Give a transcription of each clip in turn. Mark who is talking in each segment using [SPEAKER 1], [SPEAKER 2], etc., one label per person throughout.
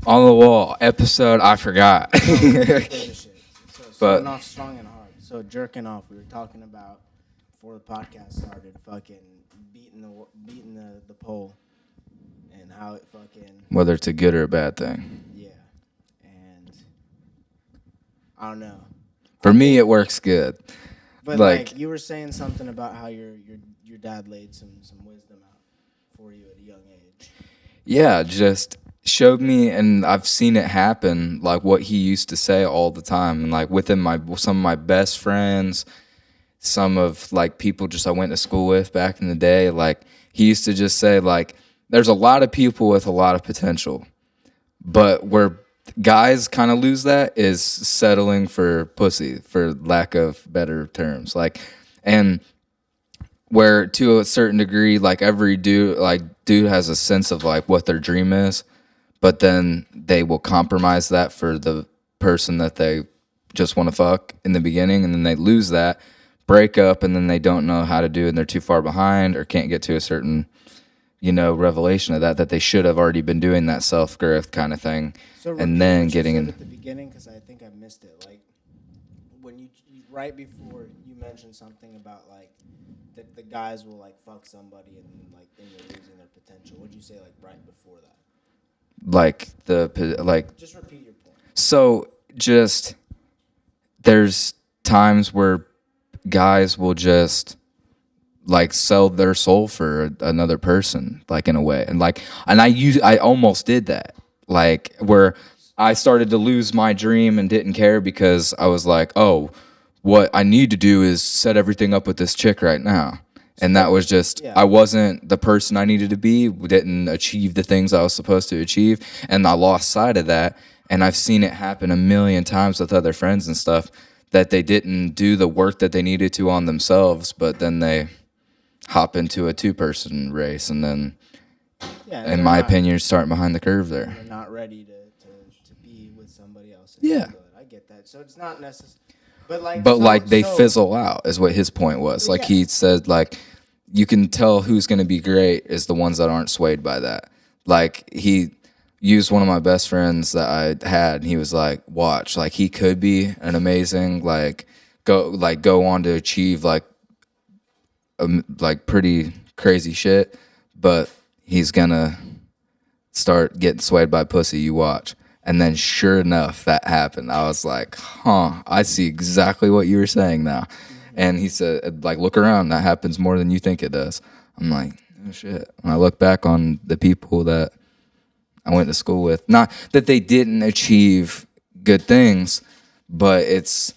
[SPEAKER 1] On the wall episode, I forgot.
[SPEAKER 2] So
[SPEAKER 1] But
[SPEAKER 2] starting off strong and hard. So jerking off. We were talking about before the podcast started. Fucking beating the pole, and how it fucking
[SPEAKER 1] whether it's a good or a bad thing,
[SPEAKER 2] yeah. And I don't know.
[SPEAKER 1] for me, it works good.
[SPEAKER 2] But
[SPEAKER 1] Like,
[SPEAKER 2] like you were saying something about how your dad laid some wisdom out for you at a young age.
[SPEAKER 1] yeah, just showed me, and I've seen it happen. Like what he used to say all the time, and like within some of my best friends, some of like people just I went to school with back in the day. Like he used to just say like, there's a lot of people with a lot of potential, but where guys kind of lose that is settling for pussy, for lack of better terms. Like, and where to a certain degree, like every dude has a sense of like what their dream is, but then they will compromise that for the person that they just want to fuck in the beginning, and then they lose that, break up, and then they don't know how to do it, and they're too far behind or can't get to a certain, revelation of that they should have already been doing that self-growth kind of thing.
[SPEAKER 2] So
[SPEAKER 1] And then
[SPEAKER 2] what you
[SPEAKER 1] getting
[SPEAKER 2] said
[SPEAKER 1] in.
[SPEAKER 2] at the beginning, because I think I missed it. Like when you right before you mentioned something about like that the guys will like fuck somebody and then you're losing their potential. What'd you say like right before that? Just repeat your point.
[SPEAKER 1] So just there's times where guys will just like sell their soul for another person, like in a way, and I almost did that, like where I started to lose my dream and didn't care because I was like, oh, what I need to do is set everything up with this chick right now. And that was just,
[SPEAKER 2] Yeah.
[SPEAKER 1] I wasn't the person I needed to be, didn't achieve the things I was supposed to achieve, and I lost sight of that. And I've seen it happen a million times with other friends and stuff, that they didn't do the work that they needed to on themselves, but then they hop into a two-person race, and then,
[SPEAKER 2] Yeah,
[SPEAKER 1] in my opinion, you're starting behind the curve there.
[SPEAKER 2] they're not ready to be with somebody else.
[SPEAKER 1] Yeah.
[SPEAKER 2] I get that. So it's not necessary. But like,
[SPEAKER 1] But
[SPEAKER 2] so-
[SPEAKER 1] like they
[SPEAKER 2] so-
[SPEAKER 1] fizzle out is what his point was. Like
[SPEAKER 2] Yeah.
[SPEAKER 1] he said, like you can tell who's going to be great is the ones that aren't swayed by that. Like he used one of my best friends that I had, and he was like, watch, like he could be an amazing, go on to achieve like pretty crazy shit, but he's gonna start getting swayed by pussy, you watch. And then sure enough, that happened. I was like, huh, I see exactly what you were saying now. And he said, like, look around, that happens more than you think it does. I'm like, oh shit. When I look back on the people that I went to school with, not that they didn't achieve good things, but it's,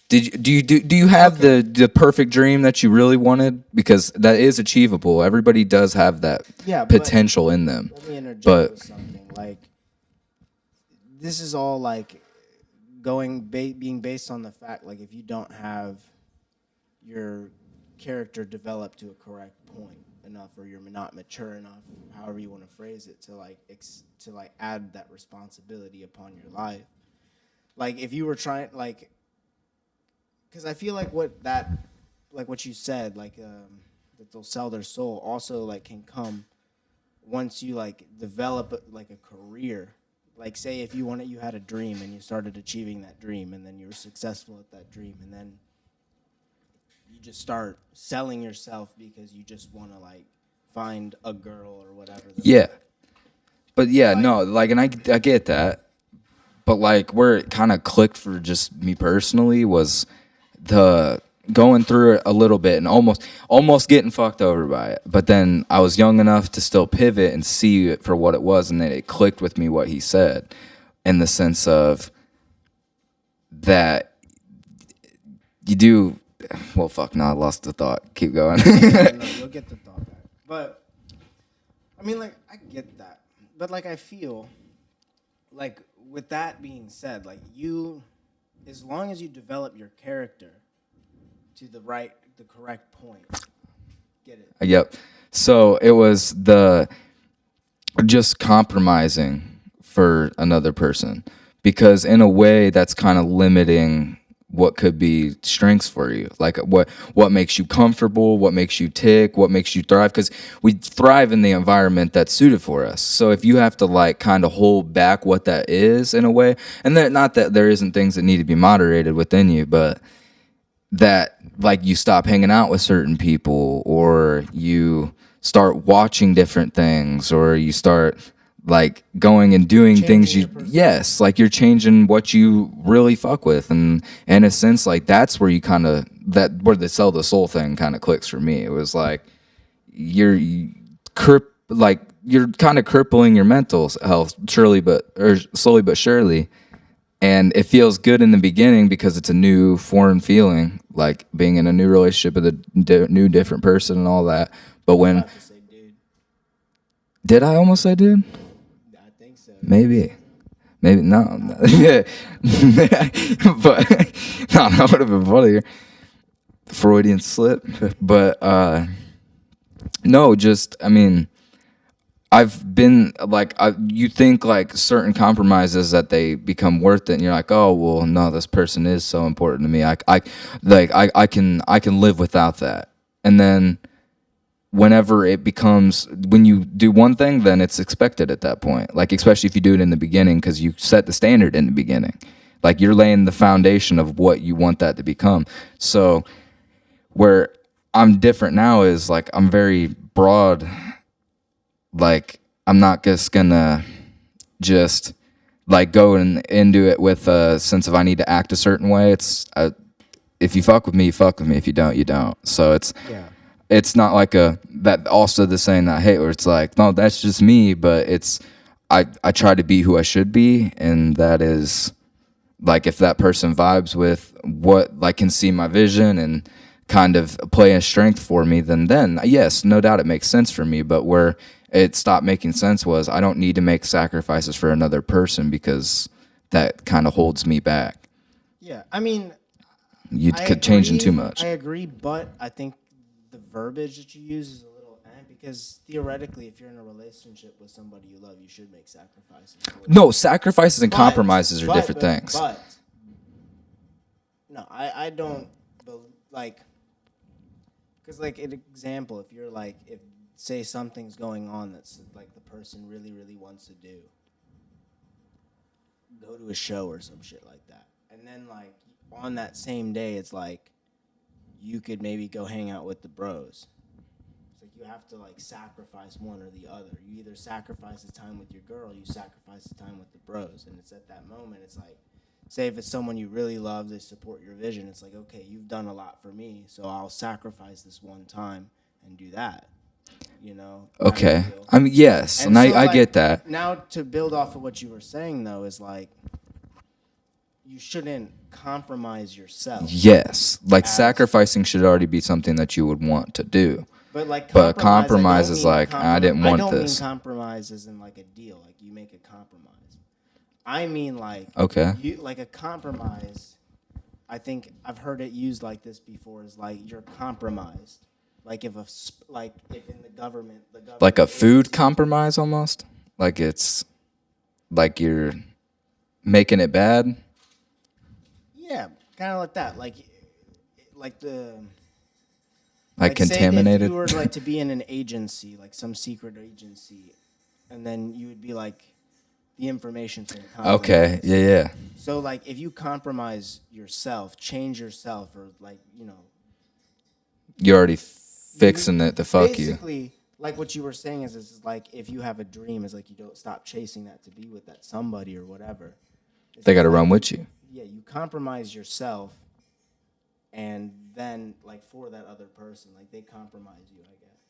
[SPEAKER 1] do you have the perfect dream that you really wanted? Because that is achievable. Everybody does have that potential in them.
[SPEAKER 2] Let me interject
[SPEAKER 1] But
[SPEAKER 2] with something. Like, this is all like being based on the fact, like, if you don't have your character developed to a correct point enough, or you're not mature enough, however you want to phrase it, to like add that responsibility upon your life. Like, if you were trying, like, because I feel like what you said, like that they'll sell their soul, also like can come once you like develop like a career. Like, say if you had a dream and you started achieving that dream, and then you were successful at that dream, and then you just start selling yourself because you just want to like find a girl or whatever.
[SPEAKER 1] yeah, but yeah, no, like, and I get that, but like where it kind of clicked for just me personally was the going through it a little bit and almost getting fucked over by it. But then I was young enough to still pivot and see it for what it was, and then it clicked with me what he said, in the sense of that you do. Well, fuck, no, I lost the thought. Keep going.
[SPEAKER 2] No, you'll get the thought back. But I mean, like, I get that. But like, I feel like, with that being said, like, you, as long as you develop your character to the correct point, get it.
[SPEAKER 1] Yep. So it was just compromising for another person, because in a way that's kind of limiting what could be strengths for you, like what makes you comfortable, what makes you tick, what makes you thrive, because we thrive in the environment that's suited for us. So if you have to like kind of hold back what that is in a way, and that, not that there isn't things that need to be moderated within you, but that like you stop hanging out with certain people, or you start watching different things, or you start like going and doing things you, yes, like you're changing what you really fuck with. And in a sense, like that's where you kind of, that where the sell the soul thing kind of clicks for me. It was like like you're kind of crippling your mental health, surely but, or slowly but surely. And it feels good in the beginning because it's a new foreign feeling, like being in a new relationship with a new different person and all that. But when
[SPEAKER 2] I have to say, dude.
[SPEAKER 1] did I almost say dude?
[SPEAKER 2] I think so.
[SPEAKER 1] Maybe no. But no, that would have been funnier. Freudian slip. But no, just I mean, I've been like, you think like certain compromises that they become worth it, and you're like, oh well, no, this person is so important to me. I can live without that. And then whenever it becomes, when you do one thing, then it's expected at that point. Like especially if you do it in the beginning, because you set the standard in the beginning. Like you're laying the foundation of what you want that to become. So where I'm different now is like I'm very broad. Like I'm not just gonna just like go into it with a sense of I need to act a certain way. It's if you fuck with me, you fuck with me. If you don't, you don't. So it's not like a, that also the saying that I hate, where it's like, no, that's just me. But it's I try to be who I should be, and that is like if that person vibes with what, like can see my vision and kind of play a strength for me, then yes, no doubt it makes sense for me. But where it stopped making sense was I don't need to make sacrifices for another person, because that kind of holds me back.
[SPEAKER 2] Yeah, I mean,
[SPEAKER 1] You could change in too much.
[SPEAKER 2] I agree, but I think the verbiage that you use is a little because theoretically, if you're in a relationship with somebody you love, you should make sacrifices.
[SPEAKER 1] No, sacrifices and compromises are different things.
[SPEAKER 2] But no, I don't like, because like an example, if you're like, if say something's going on that's like the person really really wants to do, go to a show or some shit like that, and then like on that same day it's like you could maybe go hang out with the bros. It's like you have to like sacrifice one or the other. You either sacrifice the time with your girl, you sacrifice the time with the bros. And it's at that moment, it's like, say if it's someone you really love, they support your vision, it's like, okay, you've done a lot for me, so I'll sacrifice this one time and do that. You know?
[SPEAKER 1] Okay. I mean, yes, and so I get that.
[SPEAKER 2] Now, to build off of what you were saying, though, is like, you shouldn't compromise yourself.
[SPEAKER 1] Yes. Like sacrificing should already be something that you would want to do.
[SPEAKER 2] But like
[SPEAKER 1] compromise is like, I didn't want this.
[SPEAKER 2] I don't mean compromise as in like a deal, like you make a compromise. I mean like,
[SPEAKER 1] okay,
[SPEAKER 2] you like a compromise. I think I've heard it used like this before. Is like you're compromised. Like if in the government
[SPEAKER 1] like a food compromise almost. Like it's like you're making it bad.
[SPEAKER 2] Yeah, kind of like that. Like
[SPEAKER 1] contaminated.
[SPEAKER 2] Say if you were like to be in an agency, like some secret agency, and then you would be like the information's been compromised.
[SPEAKER 1] Okay, yeah.
[SPEAKER 2] So like if you compromise yourself, change yourself, or like, you know,
[SPEAKER 1] you're already fixing it to fuck you.
[SPEAKER 2] Basically, like what you were saying is like if you have a dream, is like you don't stop chasing that to be with that somebody or whatever.
[SPEAKER 1] They got to run with you.
[SPEAKER 2] Yeah, you compromise yourself, and then like for that other person, like they compromise you, I guess.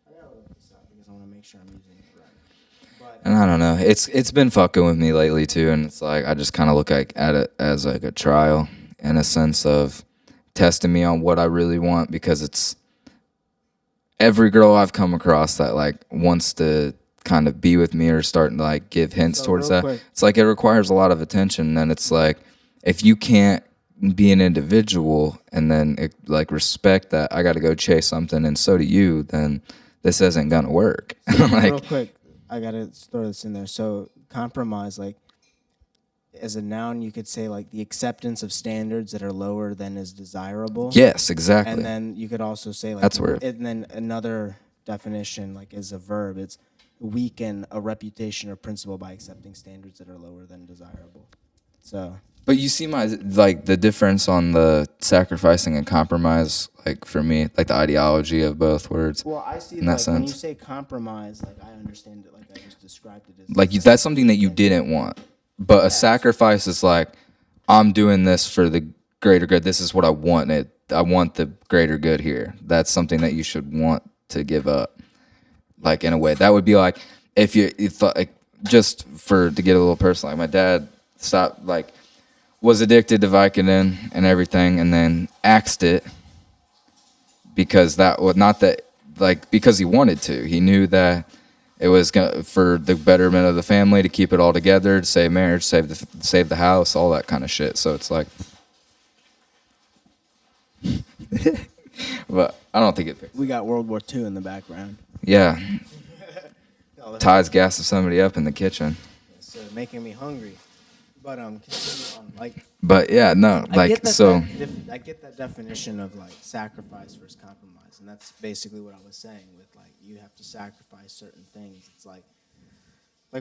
[SPEAKER 2] I gotta look this up because I want to make sure I'm using it right. But,
[SPEAKER 1] and I don't know, it's been fucking with me lately too, and it's like I just kind of look at it as like a trial, in a sense of testing me on what I really want, because it's every girl I've come across that like wants to kind of be with me or starting to like give hints towards that. Quick. It's like it requires a lot of attention, and it's like if you can't be an individual and then like respect that I got to go chase something and so do you, then this isn't gonna work.
[SPEAKER 2] Like, real quick, I gotta throw this in there. So compromise, like as a noun, you could say like the acceptance of standards that are lower than is desirable.
[SPEAKER 1] Yes,
[SPEAKER 2] And
[SPEAKER 1] exactly.
[SPEAKER 2] then you could also say like,
[SPEAKER 1] That's where.
[SPEAKER 2] and then another definition like is a verb. It's weaken a reputation or principle by accepting standards that are lower than desirable. So
[SPEAKER 1] But you see my like the difference on the sacrificing and compromise, like for me, like the ideology of both words
[SPEAKER 2] well, I see
[SPEAKER 1] in that
[SPEAKER 2] like when you
[SPEAKER 1] sense.
[SPEAKER 2] say compromise, like I understand it like I just described it as
[SPEAKER 1] Like that's something that you didn't want, but a sacrifice is like I'm doing this for the greater good. This is what I want. I want the greater good here. That's something that you should want to give up. Like in a way, that would be like if thought like just for to get a little personal. Like my dad stopped like was addicted to Vicodin and everything, and then axed it because that was not that like because he wanted to. He knew that it was gonna for the betterment of the family to keep it all together, to save marriage, save the house, all that kind of shit. So it's like, but I don't think it.
[SPEAKER 2] we got World War II in the background.
[SPEAKER 1] Yeah,
[SPEAKER 2] Oh,
[SPEAKER 1] ties gassing somebody up in the kitchen.
[SPEAKER 2] so making me hungry. But continue on. Like
[SPEAKER 1] But yeah, no,
[SPEAKER 2] I
[SPEAKER 1] like
[SPEAKER 2] get that,
[SPEAKER 1] so.
[SPEAKER 2] I get that definition of like sacrifice versus compromise, and that's basically what I was saying with like you have to sacrifice certain things. It's like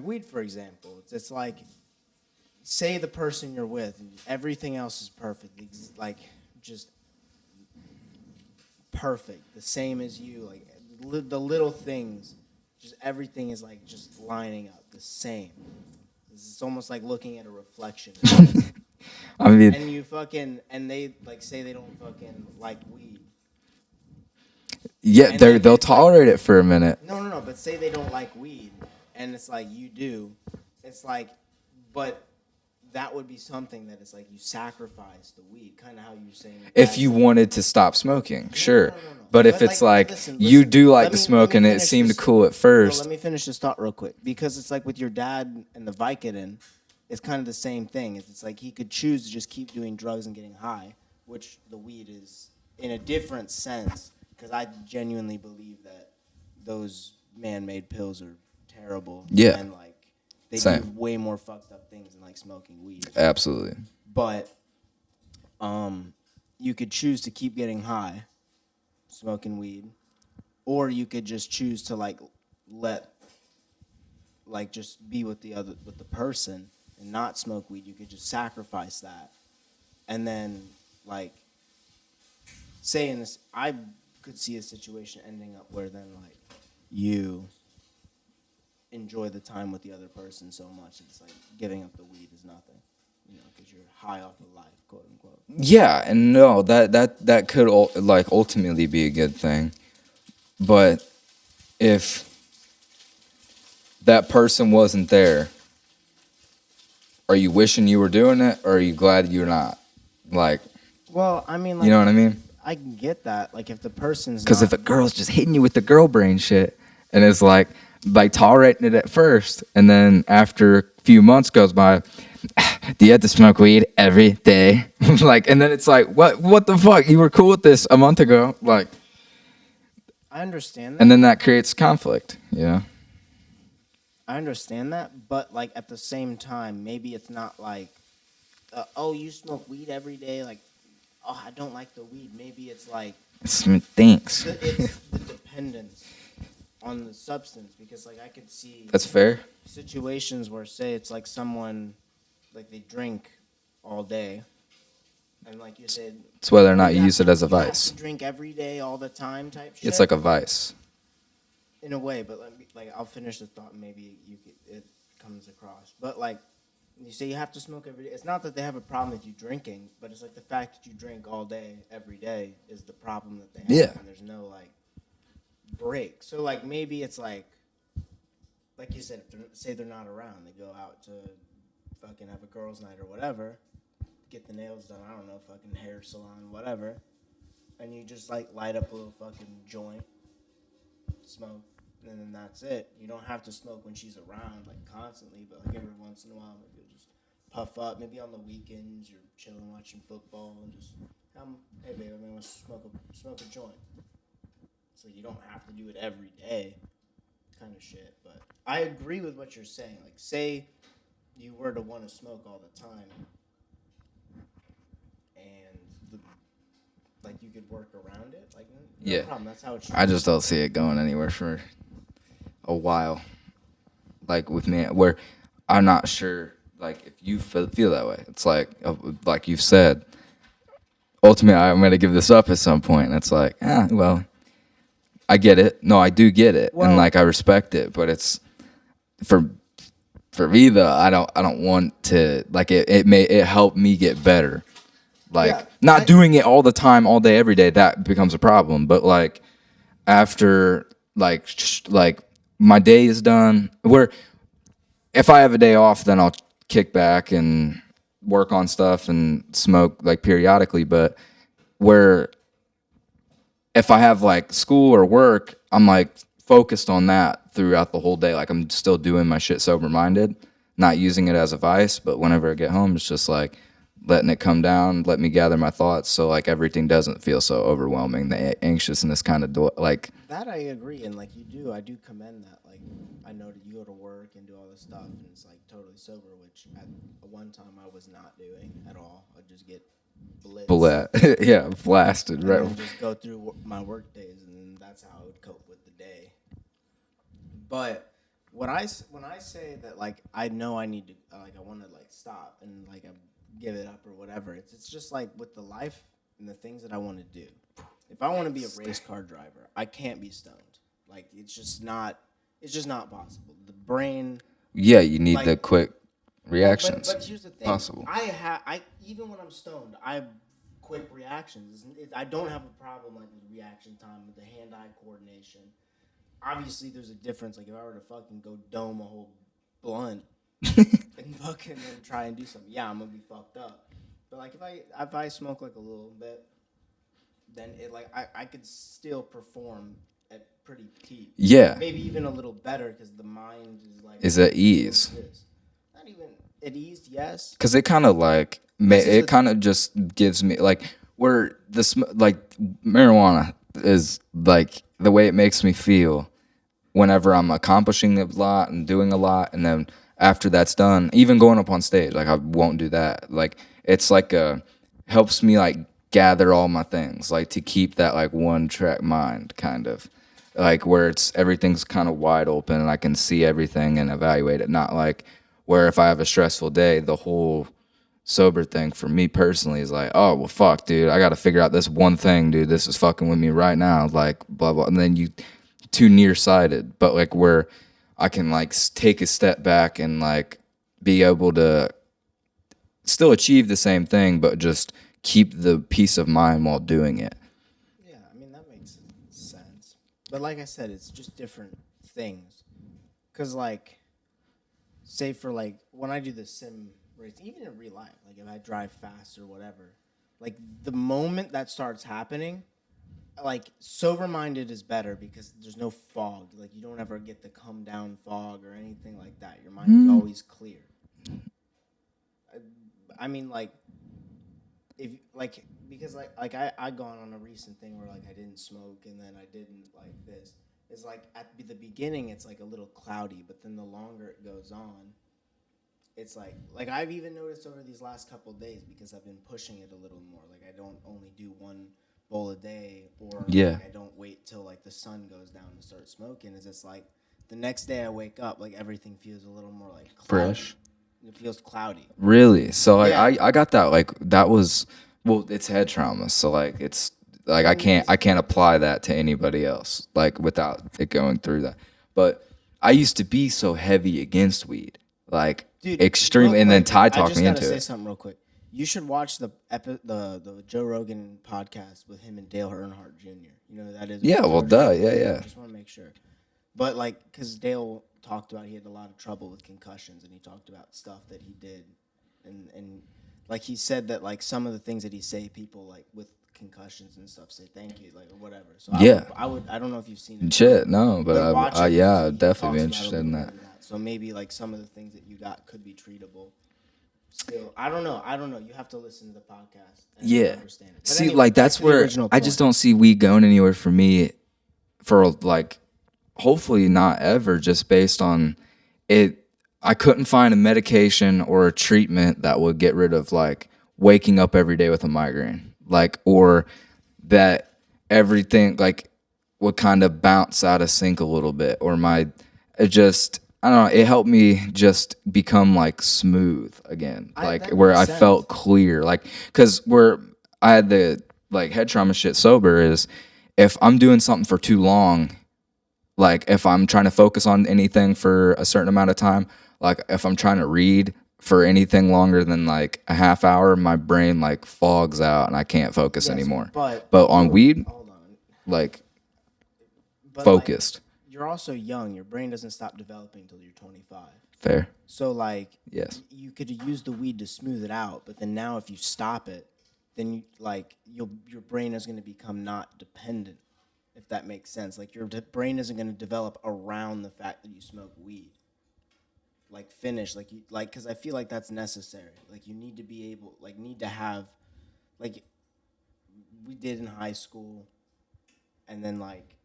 [SPEAKER 2] weed, for example. It's like say the person you're with, and everything else is perfect, like just perfect, the same as you. Like the little things, just everything is like just lining up the same. It's almost like looking at a reflection.
[SPEAKER 1] I mean,
[SPEAKER 2] And you fucking and they like say they don't fucking like weed.
[SPEAKER 1] yeah,
[SPEAKER 2] And then
[SPEAKER 1] they'll
[SPEAKER 2] it's like
[SPEAKER 1] tolerate it for a minute.
[SPEAKER 2] no, but say they don't like weed and it's like you do. It's like but that would be something that it's like you sacrifice the weed, kind of how you're saying.
[SPEAKER 1] If you wanted to stop smoking, sure.
[SPEAKER 2] No.
[SPEAKER 1] But if it's like you do like to smoke and it seemed cool at
[SPEAKER 2] Well,
[SPEAKER 1] first,
[SPEAKER 2] let me finish this thought real quick because it's like with your dad and the Vicodin, it's kind of the same thing. It's like he could choose to just keep doing drugs and getting high, which the weed is in a different sense. Because I genuinely believe that those man-made pills are terrible.
[SPEAKER 1] Yeah.
[SPEAKER 2] And like they do
[SPEAKER 1] Same.
[SPEAKER 2] way more fucked up things than like smoking weed.
[SPEAKER 1] Absolutely.
[SPEAKER 2] But you could choose to keep getting high, smoking weed, or you could just choose to like let like just be with the person and not smoke weed. You could just sacrifice that, and then like say in this, I could see a situation ending up where then like you enjoy the time with the other person so much it's like giving up the weed is nothing, because you're high off of life, quote unquote.
[SPEAKER 1] Yeah, and no, that could like ultimately be a good thing. But if that person wasn't there, are you wishing you were doing it, or are you glad you're not? Like,
[SPEAKER 2] Well, I mean,
[SPEAKER 1] you
[SPEAKER 2] like
[SPEAKER 1] know what I mean?
[SPEAKER 2] I can get that. Like if the person's
[SPEAKER 1] Because
[SPEAKER 2] not,
[SPEAKER 1] if a girl's just hitting you with the girl brain shit, and it's like tolerating it at first, and then after a few months goes by, do you have to smoke weed every day? Like, and then it's like, what the fuck? You were cool with this a month ago, like,
[SPEAKER 2] I understand that.
[SPEAKER 1] and then that creates conflict. Yeah.
[SPEAKER 2] I understand that, but like at the same time, maybe it's not like, oh, you smoke weed every day. Like, oh, I don't like the weed. Maybe it's like
[SPEAKER 1] Thanks.
[SPEAKER 2] it's the dependence on the substance, because like I could see
[SPEAKER 1] That's fair.
[SPEAKER 2] situations where say it's like someone like they drink all day, and like you said,
[SPEAKER 1] It's whether or not
[SPEAKER 2] you
[SPEAKER 1] you
[SPEAKER 2] have
[SPEAKER 1] use it
[SPEAKER 2] to-
[SPEAKER 1] as a
[SPEAKER 2] you have
[SPEAKER 1] vice.
[SPEAKER 2] to drink every day, all the time, type shit.
[SPEAKER 1] It's like a vice.
[SPEAKER 2] In a way, but let me, like I'll finish the thought. And maybe it comes across. But like you say, you have to smoke every day. It's not that they have a problem with you drinking, but it's like the fact that you drink all day, every day, is the problem that they have.
[SPEAKER 1] Yeah.
[SPEAKER 2] And there's no like break. So like maybe it's like you said, say they're not around, they go out to fucking have a girls' night or whatever, get the nails done. I don't know, fucking hair salon, whatever, and you just like light up a little fucking joint, smoke, and then that's it. You don't have to smoke when she's around like constantly, but like every once in a while, maybe you'll just puff up. Maybe on the weekends you're chilling watching football and just, hey babe, I want to smoke a joint. So you don't have to do it every day, kind of shit. But I agree with what you're saying. Like say you were to want to smoke all the time, and the, like you could work around it, like no
[SPEAKER 1] Yeah.
[SPEAKER 2] problem. That's how it should.
[SPEAKER 1] I just don't see it going anywhere for a while. Like with me, where I'm not sure. Like if you feel that way, it's like you've said. Ultimately, I'm gonna give this up at some point, and it's like, well, I get it. No, I do get it, and
[SPEAKER 2] Well,
[SPEAKER 1] like I respect it. But it's for me though. I don't want to like it. It helped me get better. Like
[SPEAKER 2] Yeah,
[SPEAKER 1] not doing it all the time, all day, every day. That becomes a problem. But like after like my day is done, where if I have a day off, then I'll kick back and work on stuff and smoke like periodically. But where if I have like school or work, I'm like focused on that throughout the whole day. Like I'm still doing my shit sober minded, not using it as a vice. But whenever I get home, it's just like letting it come down, let me gather my thoughts, so like everything doesn't feel so overwhelming. The anxiousness kind of like
[SPEAKER 2] that I agree, and like you do, I do commend that. Like I know that you go to work and do all this stuff, and it's like totally sober, which at one time I was not doing at all. I'd just get blitzed
[SPEAKER 1] yeah, blasted
[SPEAKER 2] and
[SPEAKER 1] right.
[SPEAKER 2] then just go through my work days, and that's how I would cope with the day. But when I say that like I know I need to like I want to like stop and like I give it up or whatever, it's just like with the life and the things that I want to do. If I want to be a race car driver, I can't be stoned. Like it's just not possible. The brain.
[SPEAKER 1] Yeah, you need
[SPEAKER 2] Like,
[SPEAKER 1] the quick
[SPEAKER 2] well,
[SPEAKER 1] reactions.
[SPEAKER 2] but here's the thing.
[SPEAKER 1] Possible.
[SPEAKER 2] I even when I'm stoned, I have quick reactions. I don't have a problem like with reaction time with the hand-eye coordination. Obviously, there's a difference. Like if I were to fucking go dome a whole blunt and fucking then try and do something, yeah, I'm gonna be fucked up. But like if I smoke like a little bit, then it like I could still perform at pretty peak.
[SPEAKER 1] Yeah,
[SPEAKER 2] Maybe even a little better because the mind is like
[SPEAKER 1] is at ease.
[SPEAKER 2] not even at ease, yes.
[SPEAKER 1] Because it kind of like
[SPEAKER 2] This is
[SPEAKER 1] it kind of just gives me like where like marijuana is like the way it makes me feel whenever I'm accomplishing a lot and doing a lot, and then after that's done, even going up on stage, like I won't do that. Like it's like helps me like gather all my things, like to keep that like one track mind kind of like where it's everything's kind of wide open and I can see everything and evaluate it. Not like where if I have a stressful day, the whole sober thing for me personally is like, oh well, fuck, dude, I got to figure out this one thing, dude. This is fucking with me right now, like blah blah. And then you too nearsighted, but like where I can like take a step back and like be able to still achieve the same thing, but just keep the peace of mind while doing it.
[SPEAKER 2] Yeah, I mean that makes sense. But like I said, it's just different things. Cause like, say for like when I do the sim race, even in real life, like if I drive fast or whatever, like the moment that starts happening, like sober minded is better because there's no fog. Like you don't ever get the come down fog or anything like that. Your mind is always clear. I mean, like if like because I gone on a recent thing where like I didn't smoke and then I didn't like this. It's like at the beginning it's like a little cloudy, but then the longer it goes on, it's like I've even noticed over these last couple of days because I've been pushing it a little more. Like I don't only do one bowl a day, or
[SPEAKER 1] Yeah.
[SPEAKER 2] like I don't wait till like the sun goes down to start smoking. Is it's like the next day I wake up, like everything feels a little more like cloudy.
[SPEAKER 1] Fresh.
[SPEAKER 2] It feels cloudy.
[SPEAKER 1] Really? So like
[SPEAKER 2] Yeah.
[SPEAKER 1] I got that like that was well, it's head trauma. So like it's like I can't apply that to anybody else like without it going through that. But I used to be so heavy against weed. Like
[SPEAKER 2] Dude,
[SPEAKER 1] extremely
[SPEAKER 2] real
[SPEAKER 1] and then
[SPEAKER 2] quick,
[SPEAKER 1] Ty
[SPEAKER 2] I
[SPEAKER 1] talked
[SPEAKER 2] just
[SPEAKER 1] me
[SPEAKER 2] gotta
[SPEAKER 1] into
[SPEAKER 2] say
[SPEAKER 1] it.
[SPEAKER 2] something real quick. You should watch the Joe Rogan podcast with him and Dale Earnhardt Jr. You know who that is?
[SPEAKER 1] Yeah, well duh, yeah.
[SPEAKER 2] I just want to make sure. But like, because Dale talked about he had a lot of trouble with concussions, and he talked about stuff that he did, and like he said that like some of the things that he say, people like with concussions and stuff say thank you, like or whatever. So
[SPEAKER 1] Yeah.
[SPEAKER 2] I don't know if you've seen it.
[SPEAKER 1] Shit, no, but
[SPEAKER 2] watch
[SPEAKER 1] I
[SPEAKER 2] it
[SPEAKER 1] yeah,
[SPEAKER 2] because
[SPEAKER 1] I'd
[SPEAKER 2] he
[SPEAKER 1] definitely be
[SPEAKER 2] talks about
[SPEAKER 1] interested
[SPEAKER 2] a
[SPEAKER 1] in
[SPEAKER 2] little
[SPEAKER 1] that.
[SPEAKER 2] bit of that. So maybe like some of the things that you got could be treatable. Still, I don't know. You have to listen to the podcast. And
[SPEAKER 1] Yeah.
[SPEAKER 2] understand it. But
[SPEAKER 1] See,
[SPEAKER 2] anyway,
[SPEAKER 1] like
[SPEAKER 2] back
[SPEAKER 1] that's
[SPEAKER 2] to the
[SPEAKER 1] where
[SPEAKER 2] original
[SPEAKER 1] I just
[SPEAKER 2] point.
[SPEAKER 1] don't see weed going anywhere for me for like hopefully not ever just based on it I couldn't find a medication or a treatment that would get rid of like waking up every day with a migraine, like, or that everything like would kind of bounce out of sync a little bit, or it just, I don't know, it helped me just become like smooth again, like
[SPEAKER 2] That
[SPEAKER 1] where
[SPEAKER 2] makes
[SPEAKER 1] I
[SPEAKER 2] sense.
[SPEAKER 1] felt clear, like, because where I had the like head trauma shit sober is if I'm doing something for too long, like if I'm trying to focus on anything for a certain amount of time, like if I'm trying to read for anything longer than like a half hour, my brain like fogs out and I can't focus
[SPEAKER 2] Yes,
[SPEAKER 1] anymore.
[SPEAKER 2] but
[SPEAKER 1] But on
[SPEAKER 2] you're
[SPEAKER 1] weed,
[SPEAKER 2] hold on.
[SPEAKER 1] like
[SPEAKER 2] But like
[SPEAKER 1] focused.
[SPEAKER 2] you're also young. Your brain doesn't stop developing until you're 25.
[SPEAKER 1] Fair.
[SPEAKER 2] So like
[SPEAKER 1] Yes.
[SPEAKER 2] you could use the weed to smooth it out, but then now if you stop it, then your brain is going to become not dependent, if that makes sense. Like your brain isn't going to develop around the fact that you smoke weed. Like finish like you like cuz I feel like that's necessary. Like you need to be able like need to have like we did in high school, and then like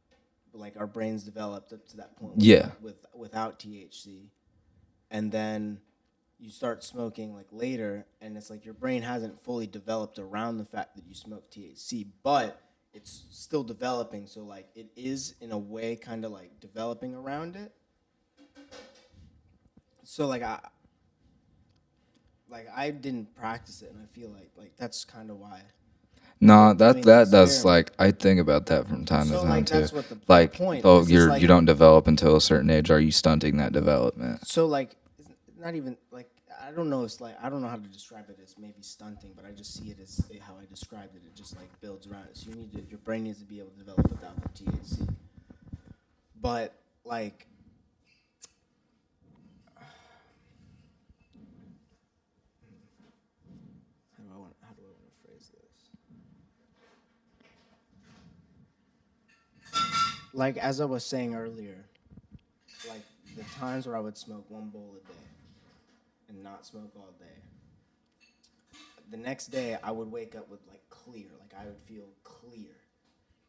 [SPEAKER 2] our brains developed up to that point
[SPEAKER 1] Yeah.
[SPEAKER 2] without THC, and then you start smoking like later, and it's like your brain hasn't fully developed around the fact that you smoke THC, but it's still developing. So like it is in a way kind of like developing around it. So I didn't practice it, and I feel like that's kind of why
[SPEAKER 1] No,
[SPEAKER 2] doing the
[SPEAKER 1] that does,
[SPEAKER 2] experiment.
[SPEAKER 1] like, I think about that from time to
[SPEAKER 2] So
[SPEAKER 1] time
[SPEAKER 2] like
[SPEAKER 1] too.
[SPEAKER 2] that's what the
[SPEAKER 1] Like,
[SPEAKER 2] point.
[SPEAKER 1] oh,
[SPEAKER 2] This is
[SPEAKER 1] you
[SPEAKER 2] like
[SPEAKER 1] don't develop until a certain age. Are you stunting that development?
[SPEAKER 2] so like it's not even like I don't know. It's like I don't know how to describe it as maybe stunting, but I just see it as how I described it. It just like builds around it. So your brain needs to be able to develop without the THC. But like how do I want to phrase this? Like as I was saying earlier, like the times where I would smoke one bowl a day and not smoke all day. The next day I would wake up with like clear, like I would feel clear,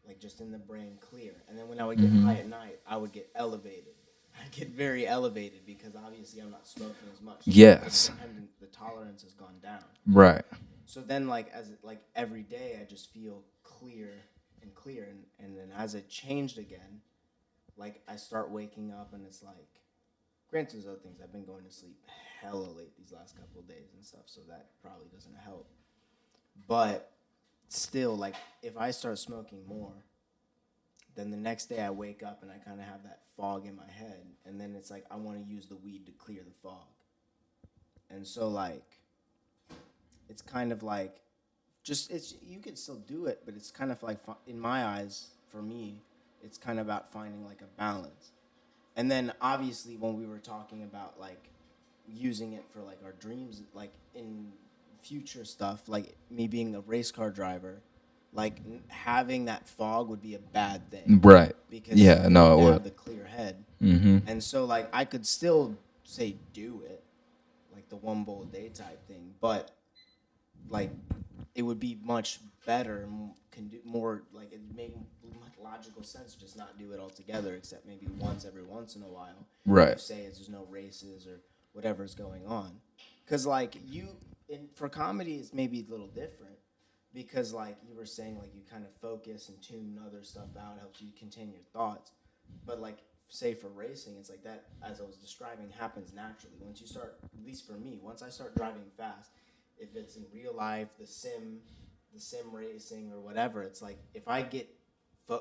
[SPEAKER 2] like just in the brain clear. And then when I would get high at night, I would get elevated. I get very elevated because obviously I'm not smoking as much. So
[SPEAKER 1] Yes.
[SPEAKER 2] the tolerance has gone down.
[SPEAKER 1] Right.
[SPEAKER 2] So then like every day I just feel clear and clear, and then as it changed again, like I start waking up and it's like, granted there's other things, I've been going to sleep hella late these last couple of days and stuff, so that probably doesn't help. But still, like if I start smoking more, then the next day I wake up and I kind of have that fog in my head, and then it's like I want to use the weed to clear the fog. And so like it's kind of like just it's you can still do it, but it's kind of like in my eyes for me, it's kind of about finding like a balance. And then obviously when we were talking about like using it for like our dreams, like in future stuff, like me being a race car driver, like having that fog would be a bad thing
[SPEAKER 1] Right.
[SPEAKER 2] because
[SPEAKER 1] Yeah,
[SPEAKER 2] you
[SPEAKER 1] no,
[SPEAKER 2] need
[SPEAKER 1] it
[SPEAKER 2] to
[SPEAKER 1] would.
[SPEAKER 2] have the clear head.
[SPEAKER 1] Mm-hmm.
[SPEAKER 2] And so like I could still say do it, like the one bowl a day type thing, but like it would be much better, can do more, like it make logical sense to just not do it altogether, except maybe every once in a while.
[SPEAKER 1] Right.
[SPEAKER 2] If say there's no races or whatever's going on, because like for comedy it's maybe a little different, because like you were saying, like you kind of focus and tune other stuff out, helps you contain your thoughts, but like say for racing, it's like that, as I was describing, happens naturally once you start, at least for me, once I start driving fast, if it's in real life, the sim racing or whatever, it's like if I get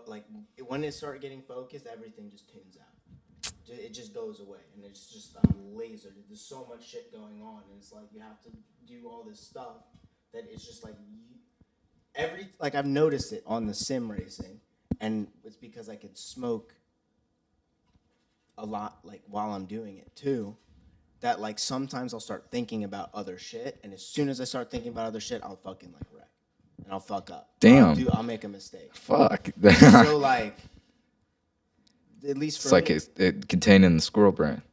[SPEAKER 2] like when it start getting focused, everything just tunes out. It just goes away, and it's just I'm lasered. There's so much shit going on, and it's like you have to do all this stuff that it's just like like I've noticed it on the sim racing, and it's because I could smoke a lot like while I'm doing it too. That like sometimes I'll start thinking about other shit, and as soon as I start thinking about other shit, I'll fucking like wreck, and I'll fuck up.
[SPEAKER 1] Damn.
[SPEAKER 2] I'll make a mistake.
[SPEAKER 1] Fuck.
[SPEAKER 2] So like, at least
[SPEAKER 1] It's
[SPEAKER 2] for
[SPEAKER 1] like
[SPEAKER 2] me,
[SPEAKER 1] it contained in the squirrel brain.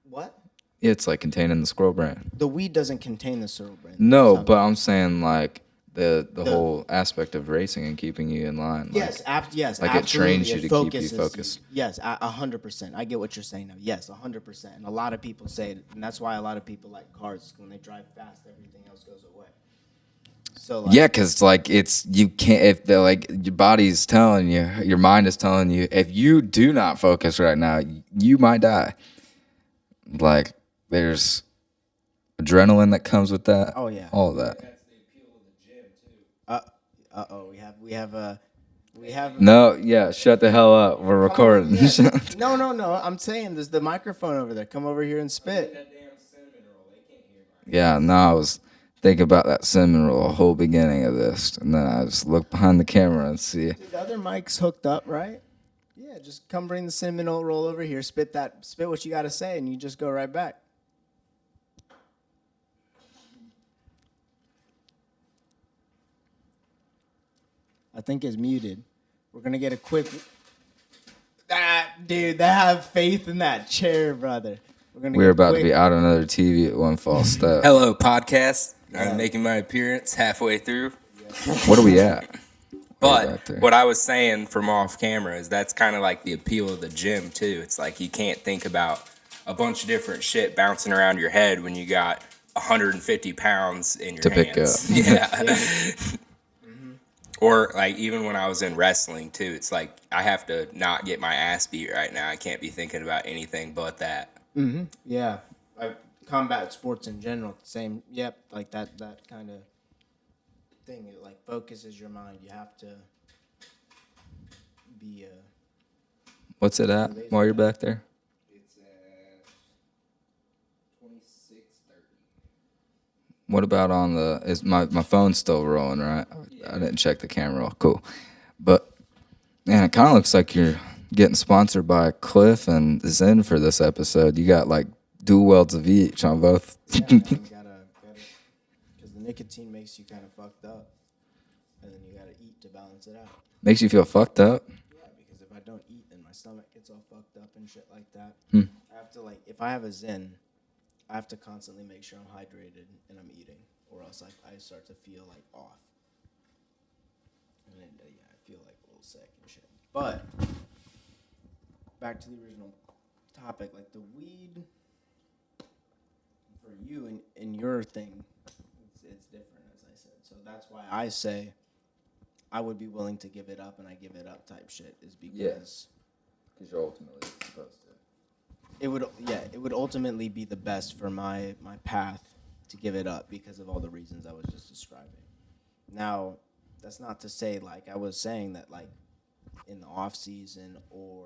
[SPEAKER 2] what?
[SPEAKER 1] Yeah, it's like contained in the squirrel brain.
[SPEAKER 2] The weed doesn't contain the cerebrin.
[SPEAKER 1] No, but I'm saying like the whole aspect of racing and keeping you in line.
[SPEAKER 2] Yes,
[SPEAKER 1] yes,
[SPEAKER 2] like
[SPEAKER 1] it trains you to keep you focused.
[SPEAKER 2] Yes, 100%. I get what you're saying now. Yes, 100%. And a lot of people say it, and that's why a lot of people like cars. When they drive fast, everything else goes away. So
[SPEAKER 1] yeah, because it's you can't if the your body's telling you, your mind is telling you, if you do not focus right now, you might die. Like there's adrenaline that comes with that.
[SPEAKER 2] Oh yeah,
[SPEAKER 1] all of that.
[SPEAKER 3] That's the appeal of the gym too.
[SPEAKER 2] oh, we have.
[SPEAKER 1] No, yeah, shut the hell up. We're recording.
[SPEAKER 2] No. I'm saying there's the microphone over there. Come over here and spit.
[SPEAKER 3] That damn cinnamon roll, they can't hear my.
[SPEAKER 1] Yeah, no, I was thinking about that cinnamon roll the whole beginning of this, and then I just look behind the camera and see.
[SPEAKER 2] Dude, the other mic's hooked up, right? Yeah, just come bring the cinnamon roll over here. Spit what you got to say, and you just go right back. I think it's muted. We're gonna get a quick. Dude, have faith in that chair, brother.
[SPEAKER 1] We're about to be out on another TV at one false step.
[SPEAKER 3] Hello, podcast. I'm making my appearance halfway through.
[SPEAKER 1] What are we at?
[SPEAKER 3] But what I was saying from off camera is that's kind of like the appeal of the gym too. It's like you can't think about a bunch of different shit bouncing around your head when you got 150 pounds in your hands. Pick up. Yeah. Or like even when I was in wrestling too, it's like I have to not get my ass beat right now. I can't be thinking about anything but that.
[SPEAKER 2] Mm-hmm. Yeah, combat sports in general, same. Yep, like that kind of thing. It like focuses your mind. You have to be.
[SPEAKER 1] What's it at while you're back there?
[SPEAKER 3] It's at 26:30.
[SPEAKER 1] What about on the? Is my phone's still rolling, right? I didn't check the camera. Cool, but man, it kind of looks like you're getting sponsored by Cliff and Zen for this episode. You got like dual welds of each on both.
[SPEAKER 2] Yeah, man, gotta, because the nicotine makes you kind of fucked up, and then you gotta eat to balance it out.
[SPEAKER 1] Makes you feel fucked up.
[SPEAKER 2] Yeah, because if I don't eat, then my stomach gets all fucked up and shit like that. I have to if I have a Zen, I have to constantly make sure I'm hydrated and I'm eating, or else I start to feel like off. And then, I feel like a little sick and shit. But back to the original topic, like the weed for you and your thing, it's different, as I said. So that's why I say I would be willing to give it up, and I give it up type shit is because
[SPEAKER 1] you're ultimately supposed to.
[SPEAKER 2] It would ultimately be the best for my path to give it up because of all the reasons I was just describing. Now, that's not to say like I was saying that like in the off season or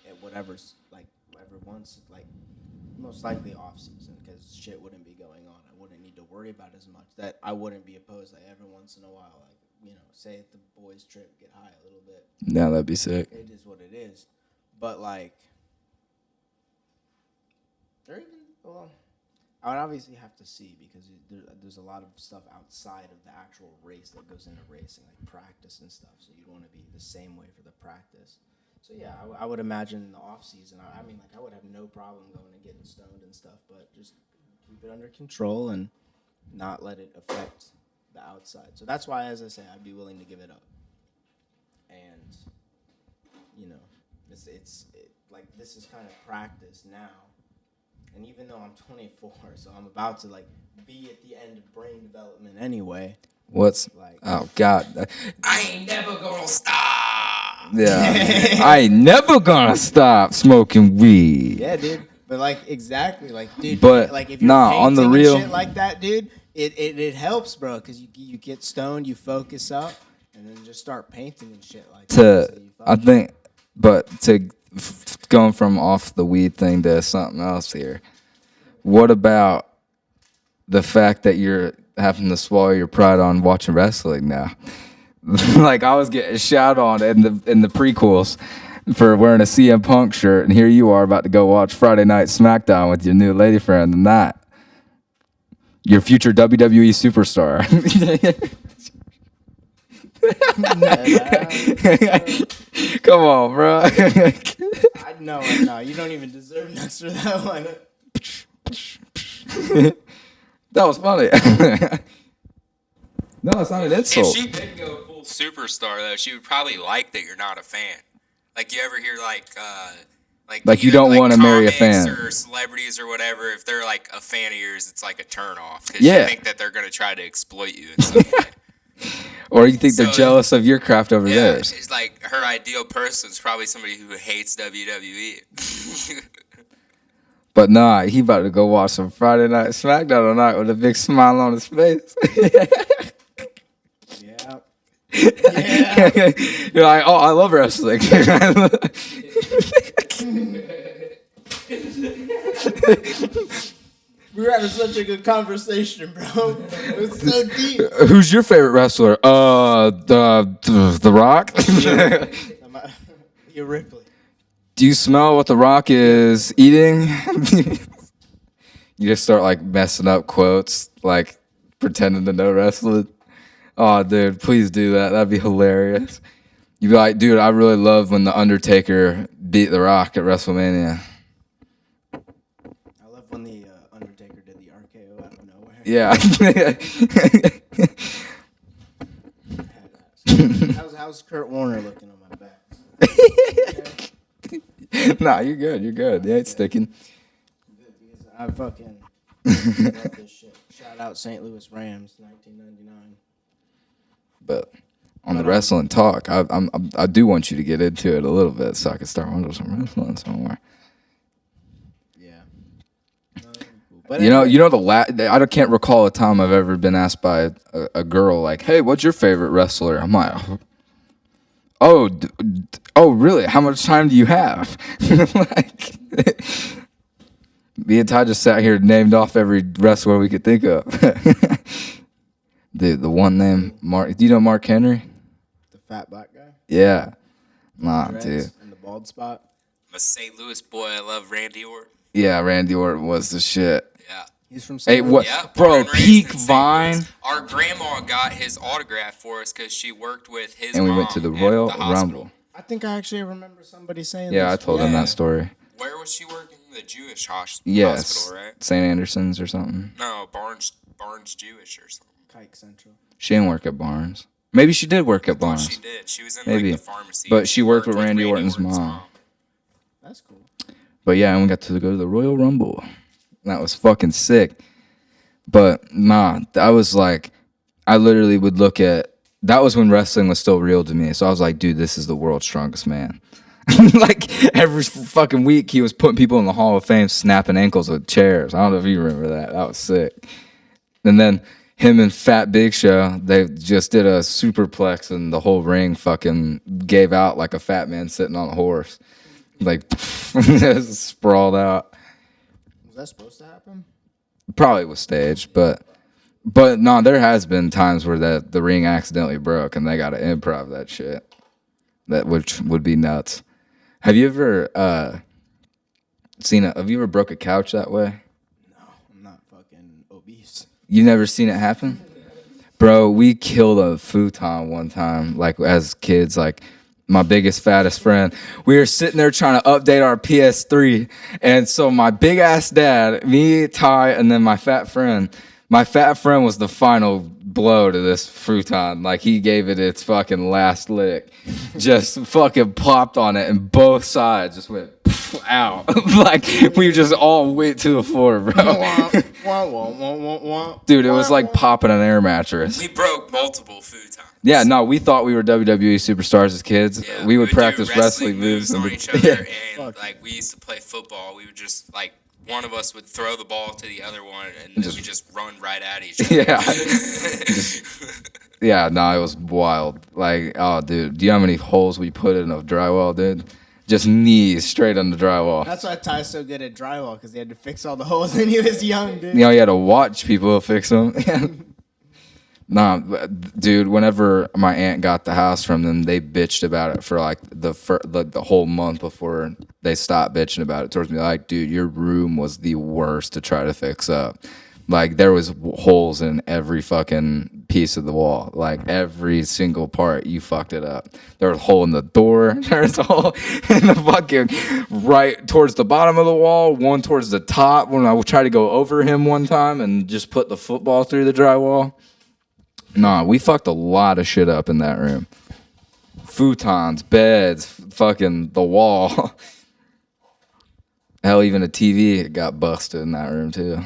[SPEAKER 2] at whatever once like most likely off season because shit wouldn't be going on. I wouldn't need to worry about it as much. That I wouldn't be opposed like every once in a while like say at the boys trip get high a little bit.
[SPEAKER 1] Yeah, that'd be sick.
[SPEAKER 2] It is what it is, but like. Or even, well, I would obviously have to see because there's a lot of stuff outside of the actual race that goes into racing, like practice and stuff. So you'd want to be the same way for the practice. So yeah, I would imagine in the off season, I mean, like I would have no problem going and getting stoned and stuff, but just keep it under control and not let it affect the outside. So that's why, as I say, I'd be willing to give it up. And it's like this is kind of practice now. And even though I'm 24, so I'm about to like be at the end of brain development anyway.
[SPEAKER 1] What's like? Oh God!
[SPEAKER 3] I ain't never gonna stop.
[SPEAKER 1] Yeah, I ain't never gonna stop smoking weed.
[SPEAKER 2] Yeah, dude. But like exactly, like dude.
[SPEAKER 1] But
[SPEAKER 2] like if you're
[SPEAKER 1] on the real
[SPEAKER 2] shit like that, dude, it helps, bro, because you get stoned, you focus up, and then just start painting and shit like that. So
[SPEAKER 1] I think, but to. Going from off the weed thing to something else here. What about the fact that you're having to swallow your pride on watching wrestling now? Like I was getting shouted on in the prequels for wearing a CM Punk shirt, and here you are about to go watch Friday Night SmackDown with your new lady friend and that. Your future WWE superstar. Come on, bro.
[SPEAKER 2] No, you don't even deserve nuts for that one.
[SPEAKER 1] That was funny. No, it's not an
[SPEAKER 3] If
[SPEAKER 1] insult.
[SPEAKER 3] she did go full superstar though, she would probably like that you're not a fan. Like you ever hear
[SPEAKER 1] Like, you don't want to marry a
[SPEAKER 3] comics
[SPEAKER 1] fan.
[SPEAKER 3] or celebrities or whatever. If they're like a fan of yours, it's like a turn off because
[SPEAKER 1] Yeah.
[SPEAKER 3] you think that they're gonna try to exploit you in some way.
[SPEAKER 1] Or you think they're
[SPEAKER 3] So,
[SPEAKER 1] jealous of your craft over
[SPEAKER 3] Yeah,
[SPEAKER 1] theirs.
[SPEAKER 3] it's like her ideal person is probably somebody who hates WWE.
[SPEAKER 1] But nah, he about to go watch some Friday Night SmackDown tonight with a big smile on his face.
[SPEAKER 2] Yeah. Yeah.
[SPEAKER 1] You're like, oh, I love wrestling.
[SPEAKER 2] We were having such a good conversation, bro. It was so deep.
[SPEAKER 1] Who's your favorite wrestler? The Rock.
[SPEAKER 2] You're Ripley.
[SPEAKER 1] Do you smell what The Rock is eating? You just start like messing up quotes, like pretending to know wrestling. Oh, dude, please do that. That'd be hilarious. You'd be like, dude, I really love when The Undertaker beat The Rock at WrestleMania.
[SPEAKER 2] I love when the Undertaker did the RKO out of nowhere.
[SPEAKER 1] Yeah.
[SPEAKER 2] How's Kurt Warner looking on my back?
[SPEAKER 1] Nah, you're good. You're good. Yeah, it's sticking.
[SPEAKER 2] I fucking love this shit. Shout out St. Louis Rams, 1999.
[SPEAKER 1] But on the wrestling talk, I do want you to get into it a little bit so I can start watching some wrestling somewhere.
[SPEAKER 2] Yeah. But
[SPEAKER 1] You know I can't recall a time I've ever been asked by a girl like, "Hey, what's your favorite wrestler?" I'm like, "Oh, really? How much time do you have?" Like, me and Ty just sat here and named off every wrestler we could think of. The one name Mark. Do you know Mark Henry?
[SPEAKER 2] the fat black guy.
[SPEAKER 1] Yeah. Nah,
[SPEAKER 2] Dreads
[SPEAKER 1] dude.
[SPEAKER 2] and the bald spot.
[SPEAKER 3] I'm a St. Louis boy. I love Randy Orton.
[SPEAKER 1] Yeah, Randy Orton was the shit.
[SPEAKER 3] Yeah.
[SPEAKER 2] He's from
[SPEAKER 1] Hey,
[SPEAKER 2] St.
[SPEAKER 1] what,
[SPEAKER 2] Louis.
[SPEAKER 3] Yeah,
[SPEAKER 1] bro?
[SPEAKER 3] born and raised
[SPEAKER 1] Peak
[SPEAKER 3] in St.
[SPEAKER 1] Vine,
[SPEAKER 3] Louis. Our grandma got his autograph for us because she worked with his
[SPEAKER 1] and we
[SPEAKER 3] mom
[SPEAKER 1] went to the
[SPEAKER 3] at
[SPEAKER 1] Royal
[SPEAKER 3] hospital.
[SPEAKER 1] Rumble.
[SPEAKER 2] I think I actually remember somebody saying
[SPEAKER 1] Yeah,
[SPEAKER 2] this.
[SPEAKER 1] I told him that story.
[SPEAKER 3] Where was she working? The Jewish
[SPEAKER 1] Yes,
[SPEAKER 3] hospital, right?
[SPEAKER 1] St. Anderson's or something.
[SPEAKER 3] No, Barnes Jewish or something.
[SPEAKER 2] Kike Central.
[SPEAKER 1] She didn't work at Barnes. Maybe she did work at
[SPEAKER 3] Thought
[SPEAKER 1] Barnes.
[SPEAKER 3] she did. She was in
[SPEAKER 1] Maybe.
[SPEAKER 3] like the pharmacy.
[SPEAKER 1] But she worked with Randy Orton's mom.
[SPEAKER 2] That's cool.
[SPEAKER 1] But yeah, and we got to go to the Royal Rumble. That was fucking sick. But nah, I was like, I literally would look at, that was when wrestling was still real to me. So I was like, dude, this is the world's strongest man. Like every fucking week he was putting people in the Hall of Fame snapping ankles with chairs. I don't know if you remember that. That was sick. And then him and Fat Big Show, they just did a superplex and the whole ring fucking gave out like a fat man sitting on a horse. Like sprawled out.
[SPEAKER 2] Was that supposed to happen?
[SPEAKER 1] Probably was staged, but no, there has been times where the ring accidentally broke and they got to improv that shit. That which would be nuts. Have you ever have you ever broke a couch that way?
[SPEAKER 2] No, I'm not fucking obese.
[SPEAKER 1] You never seen it happen? Bro, we killed a futon one time, like as kids, like my biggest, fattest friend. We were sitting there trying to update our PS3. And so my big ass dad, me, Ty, and then my fat friend was the final blow to this futon. Like he gave it its fucking last lick. Just fucking popped on it and both sides just went out. Like we just all went to the floor, bro. Dude, it was like popping an air mattress.
[SPEAKER 3] We broke multiple futons.
[SPEAKER 1] Yeah, no, we thought we were WWE superstars as kids.
[SPEAKER 3] Yeah,
[SPEAKER 1] we would
[SPEAKER 3] do
[SPEAKER 1] practice wrestling moves
[SPEAKER 3] on
[SPEAKER 1] and
[SPEAKER 3] each other, and like we used to play football. We would just like one of us would throw the ball to the other one, and then we just run right at each other.
[SPEAKER 1] Yeah. Yeah, no, it was wild. Like, oh, dude, do you know how many holes we put in a drywall, dude? Just knees straight on the drywall.
[SPEAKER 2] That's why Ty's so good at drywall, because he had to fix all the holes when he was young, dude.
[SPEAKER 1] You know, you had to watch people fix them. Nah, dude, whenever my aunt got the house from them, they bitched about it for like the whole month before they stopped bitching about it towards me. Like, dude, your room was the worst to try to fix up. Like, there was holes in every fucking piece of the wall. Like, every single part, you fucked it up. There was a hole in the door. There was a hole in the fucking right towards the bottom of the wall, one towards the top when I tried to go over him one time and just put the football through the drywall. Nah, we fucked a lot of shit up in that room. Futons, beds, fucking the wall. Hell, even a TV got busted in that room too.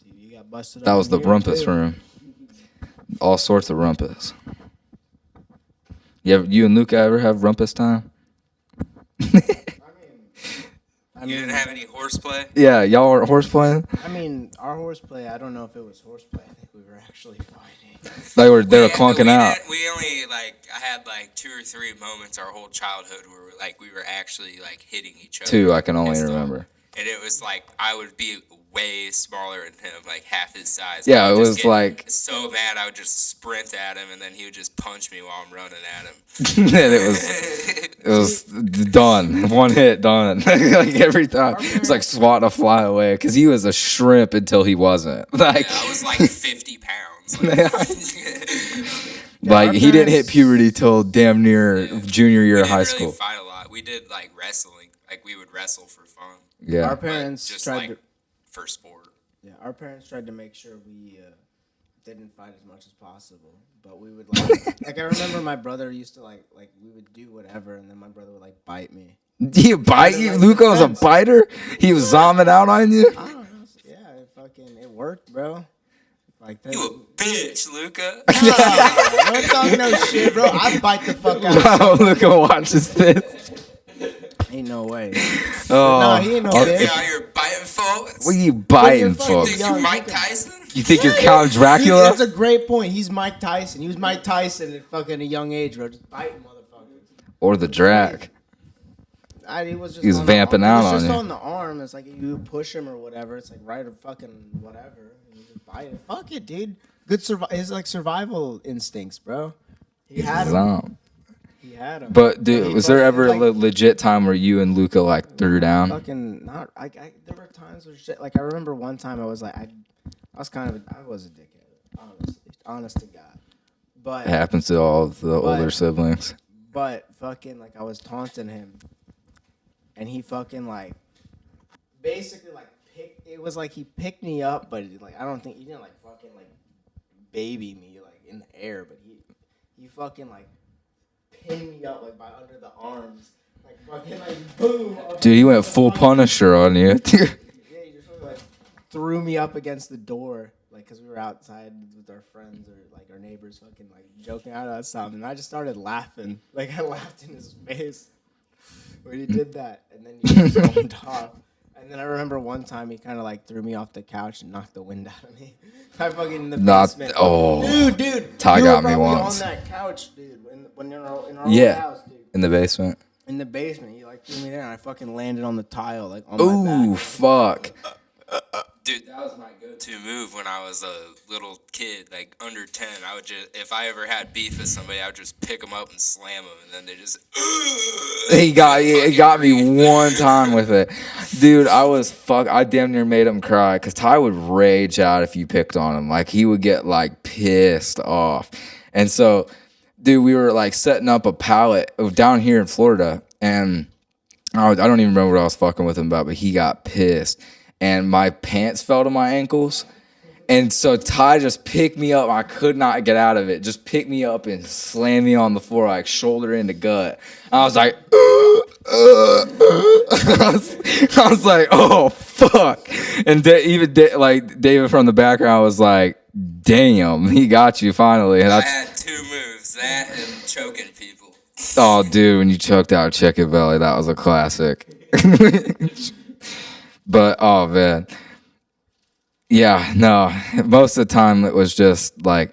[SPEAKER 2] TV got busted.
[SPEAKER 1] That was the rumpus room. All sorts of rumpus. You and Luca ever have rumpus time?
[SPEAKER 3] You didn't have any horseplay?
[SPEAKER 1] Yeah, y'all were horseplaying?
[SPEAKER 2] I mean, our horseplay, I don't know if it was horseplay. I think we were actually fighting.
[SPEAKER 1] They were clunking out.
[SPEAKER 3] We only, I had, 2 or 3 moments our whole childhood where, we were actually, hitting each other.
[SPEAKER 1] 2, I can only remember.
[SPEAKER 3] And it was, I would be way smaller than him, half his size.
[SPEAKER 1] Yeah, it was
[SPEAKER 3] so mad I would just sprint at him, and then he would just punch me while I'm running at him.
[SPEAKER 1] And it was done. One hit, done. Every time. It's like swatting a fly away because he was a shrimp until he wasn't.
[SPEAKER 3] I was 50 pounds.
[SPEAKER 1] He didn't hit puberty till damn near junior year of high school.
[SPEAKER 3] We didn't really fight a lot. We did wrestling. We would wrestle for fun.
[SPEAKER 1] Yeah.
[SPEAKER 2] Our parents tried
[SPEAKER 3] for sport.
[SPEAKER 2] Yeah, our parents tried to make sure we didn't fight as much as possible. But we would I remember my brother used to we would do whatever, and then my brother would bite me.
[SPEAKER 1] He bite you? Luca was a biter? He was zombing out on you?
[SPEAKER 2] I don't know. Yeah, it worked, bro.
[SPEAKER 3] You a bitch, Luca.
[SPEAKER 2] Don't talk no shit, bro. I bite the fuck out of
[SPEAKER 1] Luca watches this.
[SPEAKER 2] Ain't no way.
[SPEAKER 1] Oh,
[SPEAKER 2] no, he ain't no bitch.
[SPEAKER 3] Out here biting folks.
[SPEAKER 1] What are you biting folks?
[SPEAKER 3] You think you're Mike Tyson?
[SPEAKER 1] You think you're Count Dracula?
[SPEAKER 2] That's a great point. He's Mike Tyson. He was Mike Tyson at fucking a young age, bro. Just biting motherfuckers.
[SPEAKER 1] Or the Drac.
[SPEAKER 2] He was
[SPEAKER 1] vamping out on you.
[SPEAKER 2] It's just on the arm. It's you push him or whatever. It's right or fucking whatever. And you just bite it. Fuck it, dude. Good his survival instincts, bro. He had him. He had him.
[SPEAKER 1] But dude, was there ever a legit time where you and Luca threw down?
[SPEAKER 2] Fucking not. There were times where shit. I remember one time I was I was a dickhead. Honest to God. But
[SPEAKER 1] It happens to all of the older siblings.
[SPEAKER 2] But fucking I was taunting him, and he fucking basically it was he picked me up, but I don't think he didn't fucking baby me in the air, but he fucking pinned me up by under the arms, fucking boom.
[SPEAKER 1] Dude, he went full Punisher on you.
[SPEAKER 2] Yeah, he just sort of threw me up against the door, because we were outside with our friends or our neighbors, fucking joking out about something. And I just started laughing, I laughed in his face when he did that, and then he just stormed off. And then I remember one time he kind of threw me off the couch and knocked the wind out of me. I fucking in the basement. Dude.
[SPEAKER 1] Ty got me once.
[SPEAKER 2] On that couch, dude. When in our old house, dude.
[SPEAKER 1] In the basement.
[SPEAKER 2] In the basement, he threw me there, and I fucking landed on the tile, on my back.
[SPEAKER 1] Ooh, fuck.
[SPEAKER 3] Dude, that was my go-to move when I was a little kid, under 10. I would just, if I ever had beef with somebody, I would just pick them up and slam them, and then they just.
[SPEAKER 1] He got me one time with it, dude. I damn near made him cry because Ty would rage out if you picked on him. He would get pissed off, and so, dude, we were setting up a pallet down here in Florida, and I don't even remember what I was fucking with him about, but he got pissed. And my pants fell to my ankles. And so Ty just picked me up. I could not get out of it. Just picked me up and slammed me on the floor, shoulder into gut. I was like, I was like, oh, fuck. And David from the background was like, damn, he got you finally. And
[SPEAKER 3] I had 2 moves, that and choking people.
[SPEAKER 1] Oh, dude, when you choked out Chicken Belly, that was a classic. But, oh, man. Yeah, no. Most of the time, it was just Ty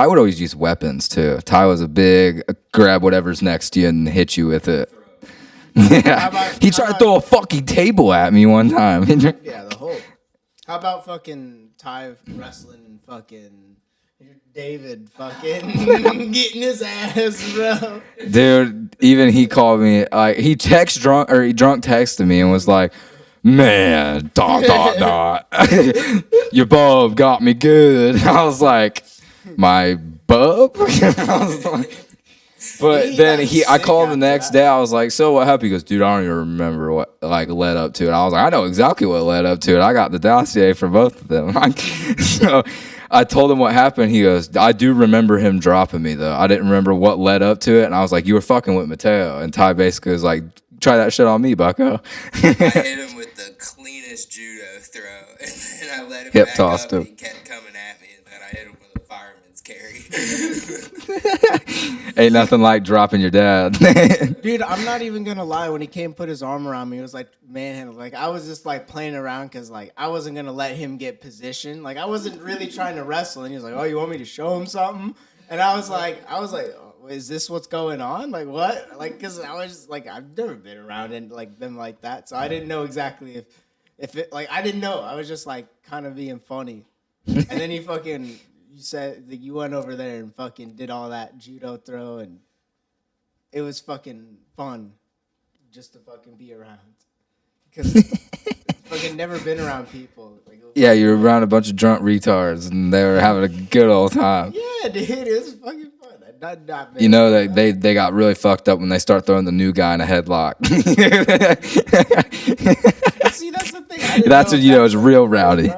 [SPEAKER 1] would always use weapons, too. Ty was a big grab whatever's next to you and hit you with it. Yeah. He tried to throw a fucking table at me one time.
[SPEAKER 2] Yeah, the whole. How about fucking Ty wrestling fucking David fucking getting his ass, bro?
[SPEAKER 1] Dude, even he called me, he drunk texted me and was like, man, ... your bub got me good. I was like, my bub? I was like, But
[SPEAKER 2] He
[SPEAKER 1] then
[SPEAKER 2] got
[SPEAKER 1] I
[SPEAKER 2] sick
[SPEAKER 1] called the
[SPEAKER 2] after
[SPEAKER 1] next
[SPEAKER 2] that.
[SPEAKER 1] day. I was like, "So what happened?" He goes, "Dude, I don't even remember what like led up to it." I was like, "I know exactly what led up to it. I got the dossier for both of them." So I told him what happened. He goes, "I do remember him dropping me though. I didn't remember what led up to it." And I was like, "You were fucking with Mateo." And Ty basically was like, "Try that shit on me, Bucko."
[SPEAKER 3] I hit him with the cleanest judo throw, and then I let him
[SPEAKER 1] Hip
[SPEAKER 3] back
[SPEAKER 1] tossed
[SPEAKER 3] up, and
[SPEAKER 1] him.
[SPEAKER 3] he kept coming at me, and then I hit him with a fireman's carry.
[SPEAKER 1] Ain't nothing like dropping your dad.
[SPEAKER 2] Dude, I'm not even gonna lie. When he came, put his arm around me, it was like manhandle. Like I was just like playing around because like I wasn't gonna let him get position. Like I wasn't really trying to wrestle. And he was like, "Oh, you want me to show him something?" And I was like, oh, "Is this what's going on? Like what?" Like because I was just like, I've never been around and like them like that, so I didn't know exactly if it like I didn't know. I was just like kind of being funny, and then he fucking. You said that you went over there and fucking did all that judo throw, and it was fucking fun just to fucking be around. Because fucking never been around people. Like,
[SPEAKER 1] Yeah, you were around a bunch of drunk retards, and they were having a good old time.
[SPEAKER 2] yeah, dude, it was fucking fun. Not
[SPEAKER 1] You know that they got really fucked up when they start throwing the new guy in a headlock.
[SPEAKER 2] See, that's the thing.
[SPEAKER 1] That's when you know it's real rowdy.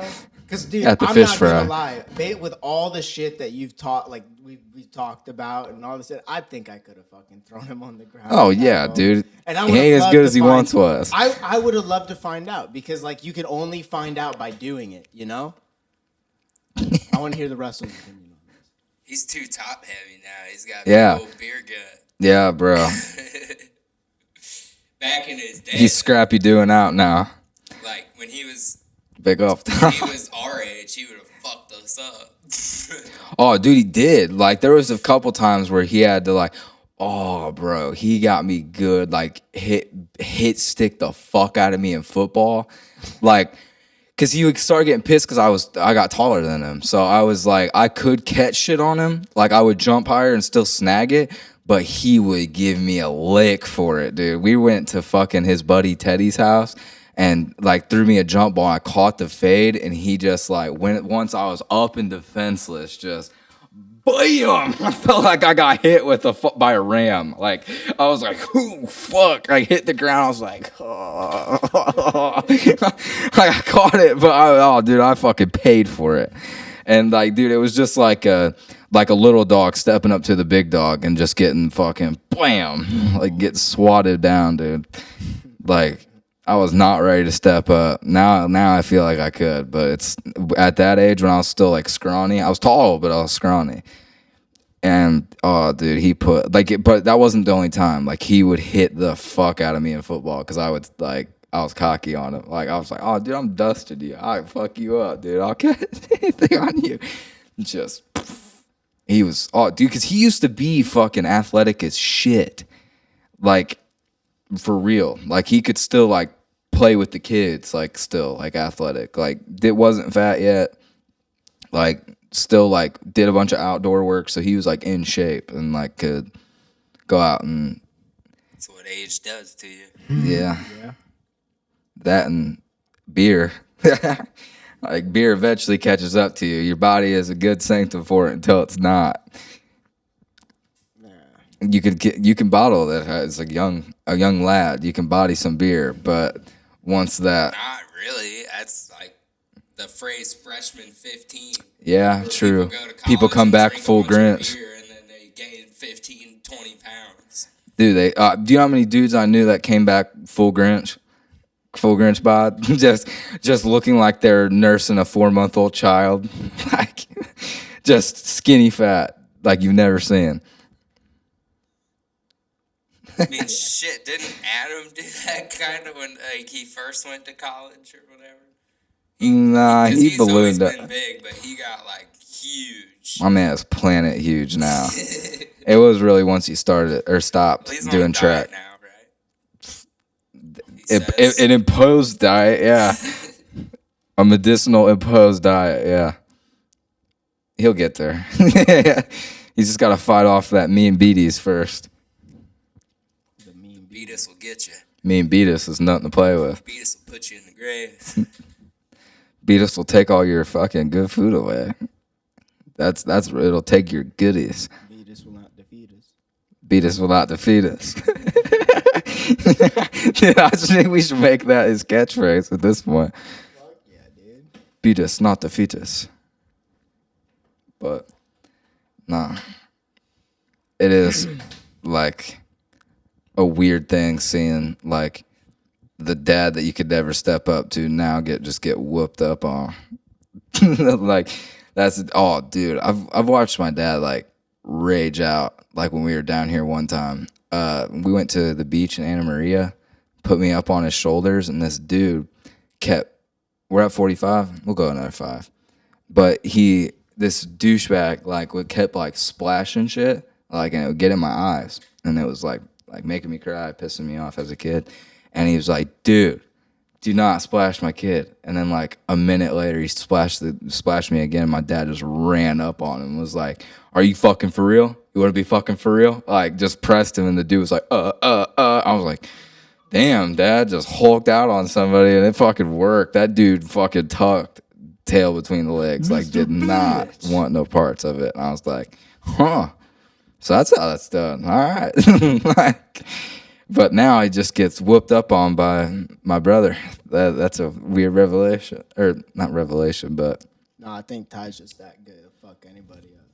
[SPEAKER 2] Because, dude,
[SPEAKER 1] At the
[SPEAKER 2] I'm
[SPEAKER 1] fish
[SPEAKER 2] not
[SPEAKER 1] fry.
[SPEAKER 2] gonna lie. With all the shit that you've taught, like we've talked about and all this shit, I think I could have fucking thrown him on the ground.
[SPEAKER 1] Oh
[SPEAKER 2] at that
[SPEAKER 1] yeah,
[SPEAKER 2] moment.
[SPEAKER 1] dude.
[SPEAKER 2] And I
[SPEAKER 1] He
[SPEAKER 2] would've
[SPEAKER 1] ain't as
[SPEAKER 2] loved
[SPEAKER 1] good
[SPEAKER 2] to
[SPEAKER 1] as he
[SPEAKER 2] find-
[SPEAKER 1] once was.
[SPEAKER 2] I would have loved to find out because like you can only find out by doing it. You know. I want to hear the wrestler's opinion on this.
[SPEAKER 3] He's too top heavy now. He's got
[SPEAKER 1] Yeah.
[SPEAKER 3] big old beer gut.
[SPEAKER 1] Yeah, bro.
[SPEAKER 3] Back in his day,
[SPEAKER 1] He's scrappy doing out now.
[SPEAKER 3] like when he was
[SPEAKER 1] Big off.
[SPEAKER 3] our age, he would have fucked us up.
[SPEAKER 1] Oh, dude, he did. Like, there was a couple times where he had to like, oh, bro, he got me good. Like, hit stick the fuck out of me in football. Like, cause he would start getting pissed because I got taller than him. So I was like, I could catch shit on him. Like, I would jump higher and still snag it. But he would give me a lick for it, dude. We went to fucking his buddy Teddy's house and like threw me a jump ball. I caught the fade and he just like once I was up and defenseless, just bam! I felt like I got hit with by a ram. Like I was like, "Ooh, fuck!" I hit the ground. I was like, oh. I caught it, but dude, I fucking paid for it. And like, dude, it was just like a little dog stepping up to the big dog and just getting fucking blam, like get swatted down, dude. Like I was not ready to step up. Now I feel like I could, but it's at that age when I was still like scrawny. I was tall, but I was scrawny. And oh, dude, he put but that wasn't the only time. Like he would hit the fuck out of me in football because I was cocky on him. Like I was like, oh, dude, I'm dusted you. I'll fuck you up, dude. I'll catch anything on you. Just he was dude, because he used to be fucking athletic as shit. Like for real. Like he could still like play with the kids, like still like athletic. Like it wasn't fat yet. Like still like did a bunch of outdoor work, so he was like in shape and like could go out and
[SPEAKER 3] That's what age does to you.
[SPEAKER 1] yeah. That and beer. Like beer eventually catches up to you. Your body is a good sanctum for it until it's not. You can bottle that as a young lad. You can body some beer, but once that
[SPEAKER 3] Not really. That's like the phrase freshman 15.
[SPEAKER 1] yeah, true.
[SPEAKER 3] Go to college
[SPEAKER 1] People come
[SPEAKER 3] and
[SPEAKER 1] back
[SPEAKER 3] drink a
[SPEAKER 1] full
[SPEAKER 3] bunch of
[SPEAKER 1] Grinch.
[SPEAKER 3] beer and then they gain 15, 20 pounds.
[SPEAKER 1] Do they? Do you know how many dudes I knew that came back full Grinch? Full Grinch bod, just looking like they're nursing a 4-month-old child, like just skinny fat, like you've never seen.
[SPEAKER 3] I mean, shit, didn't Adam do that kind of when like he first went to college or whatever?
[SPEAKER 1] Nah,
[SPEAKER 3] 'Cause
[SPEAKER 1] he
[SPEAKER 3] he's always
[SPEAKER 1] ballooned
[SPEAKER 3] been
[SPEAKER 1] up.
[SPEAKER 3] big, but he got like huge.
[SPEAKER 1] My man is planet huge now. It was really once he started or stopped
[SPEAKER 3] He's on
[SPEAKER 1] doing
[SPEAKER 3] a
[SPEAKER 1] track.
[SPEAKER 3] diet now, right? He says.
[SPEAKER 1] An imposed diet, yeah. A medicinal imposed diet, yeah. He'll get there. He's just got to fight off that mean beaties first.
[SPEAKER 3] Beatus will get you.
[SPEAKER 1] Mean Beatus is nothing to play with.
[SPEAKER 3] Beatus will put you in the grave.
[SPEAKER 1] Beatus will take all your fucking good food away. It'll take your goodies.
[SPEAKER 2] Beat us will not defeat us.
[SPEAKER 1] Beat us will not defeat us. Dude, I think we should make that his catchphrase at this point.
[SPEAKER 2] Fuck yeah, dude.
[SPEAKER 1] Beat us, not defeat us. But nah, it is like a weird thing seeing like the dad that you could never step up to now get whooped up on. Like that's dude. I've watched my dad like rage out. Like when we were down here one time, we went to the beach in Anna Maria, put me up on his shoulders, and this dude kept. We're at 45. We'll go another 5. But this douchebag like kept like splashing shit, like, and it would get in my eyes, and it was like making me cry, pissing me off as a kid. And he was like, dude, do not splash my kid. And then like a minute later, he splashed me again. And my dad just ran up on him and was like, are you fucking for real? You want to be fucking for real? Like just pressed him, and the dude was like, I was like, damn, dad just hulked out on somebody, and it fucking worked. That dude fucking tucked tail between the legs, like did not want no parts of it. And I was like, huh. So that's how that's done. All right. Like, but now he just gets whooped up on by my brother. That's a weird revelation. Or not revelation, but.
[SPEAKER 2] No, I think Ty's just that good to fuck anybody up.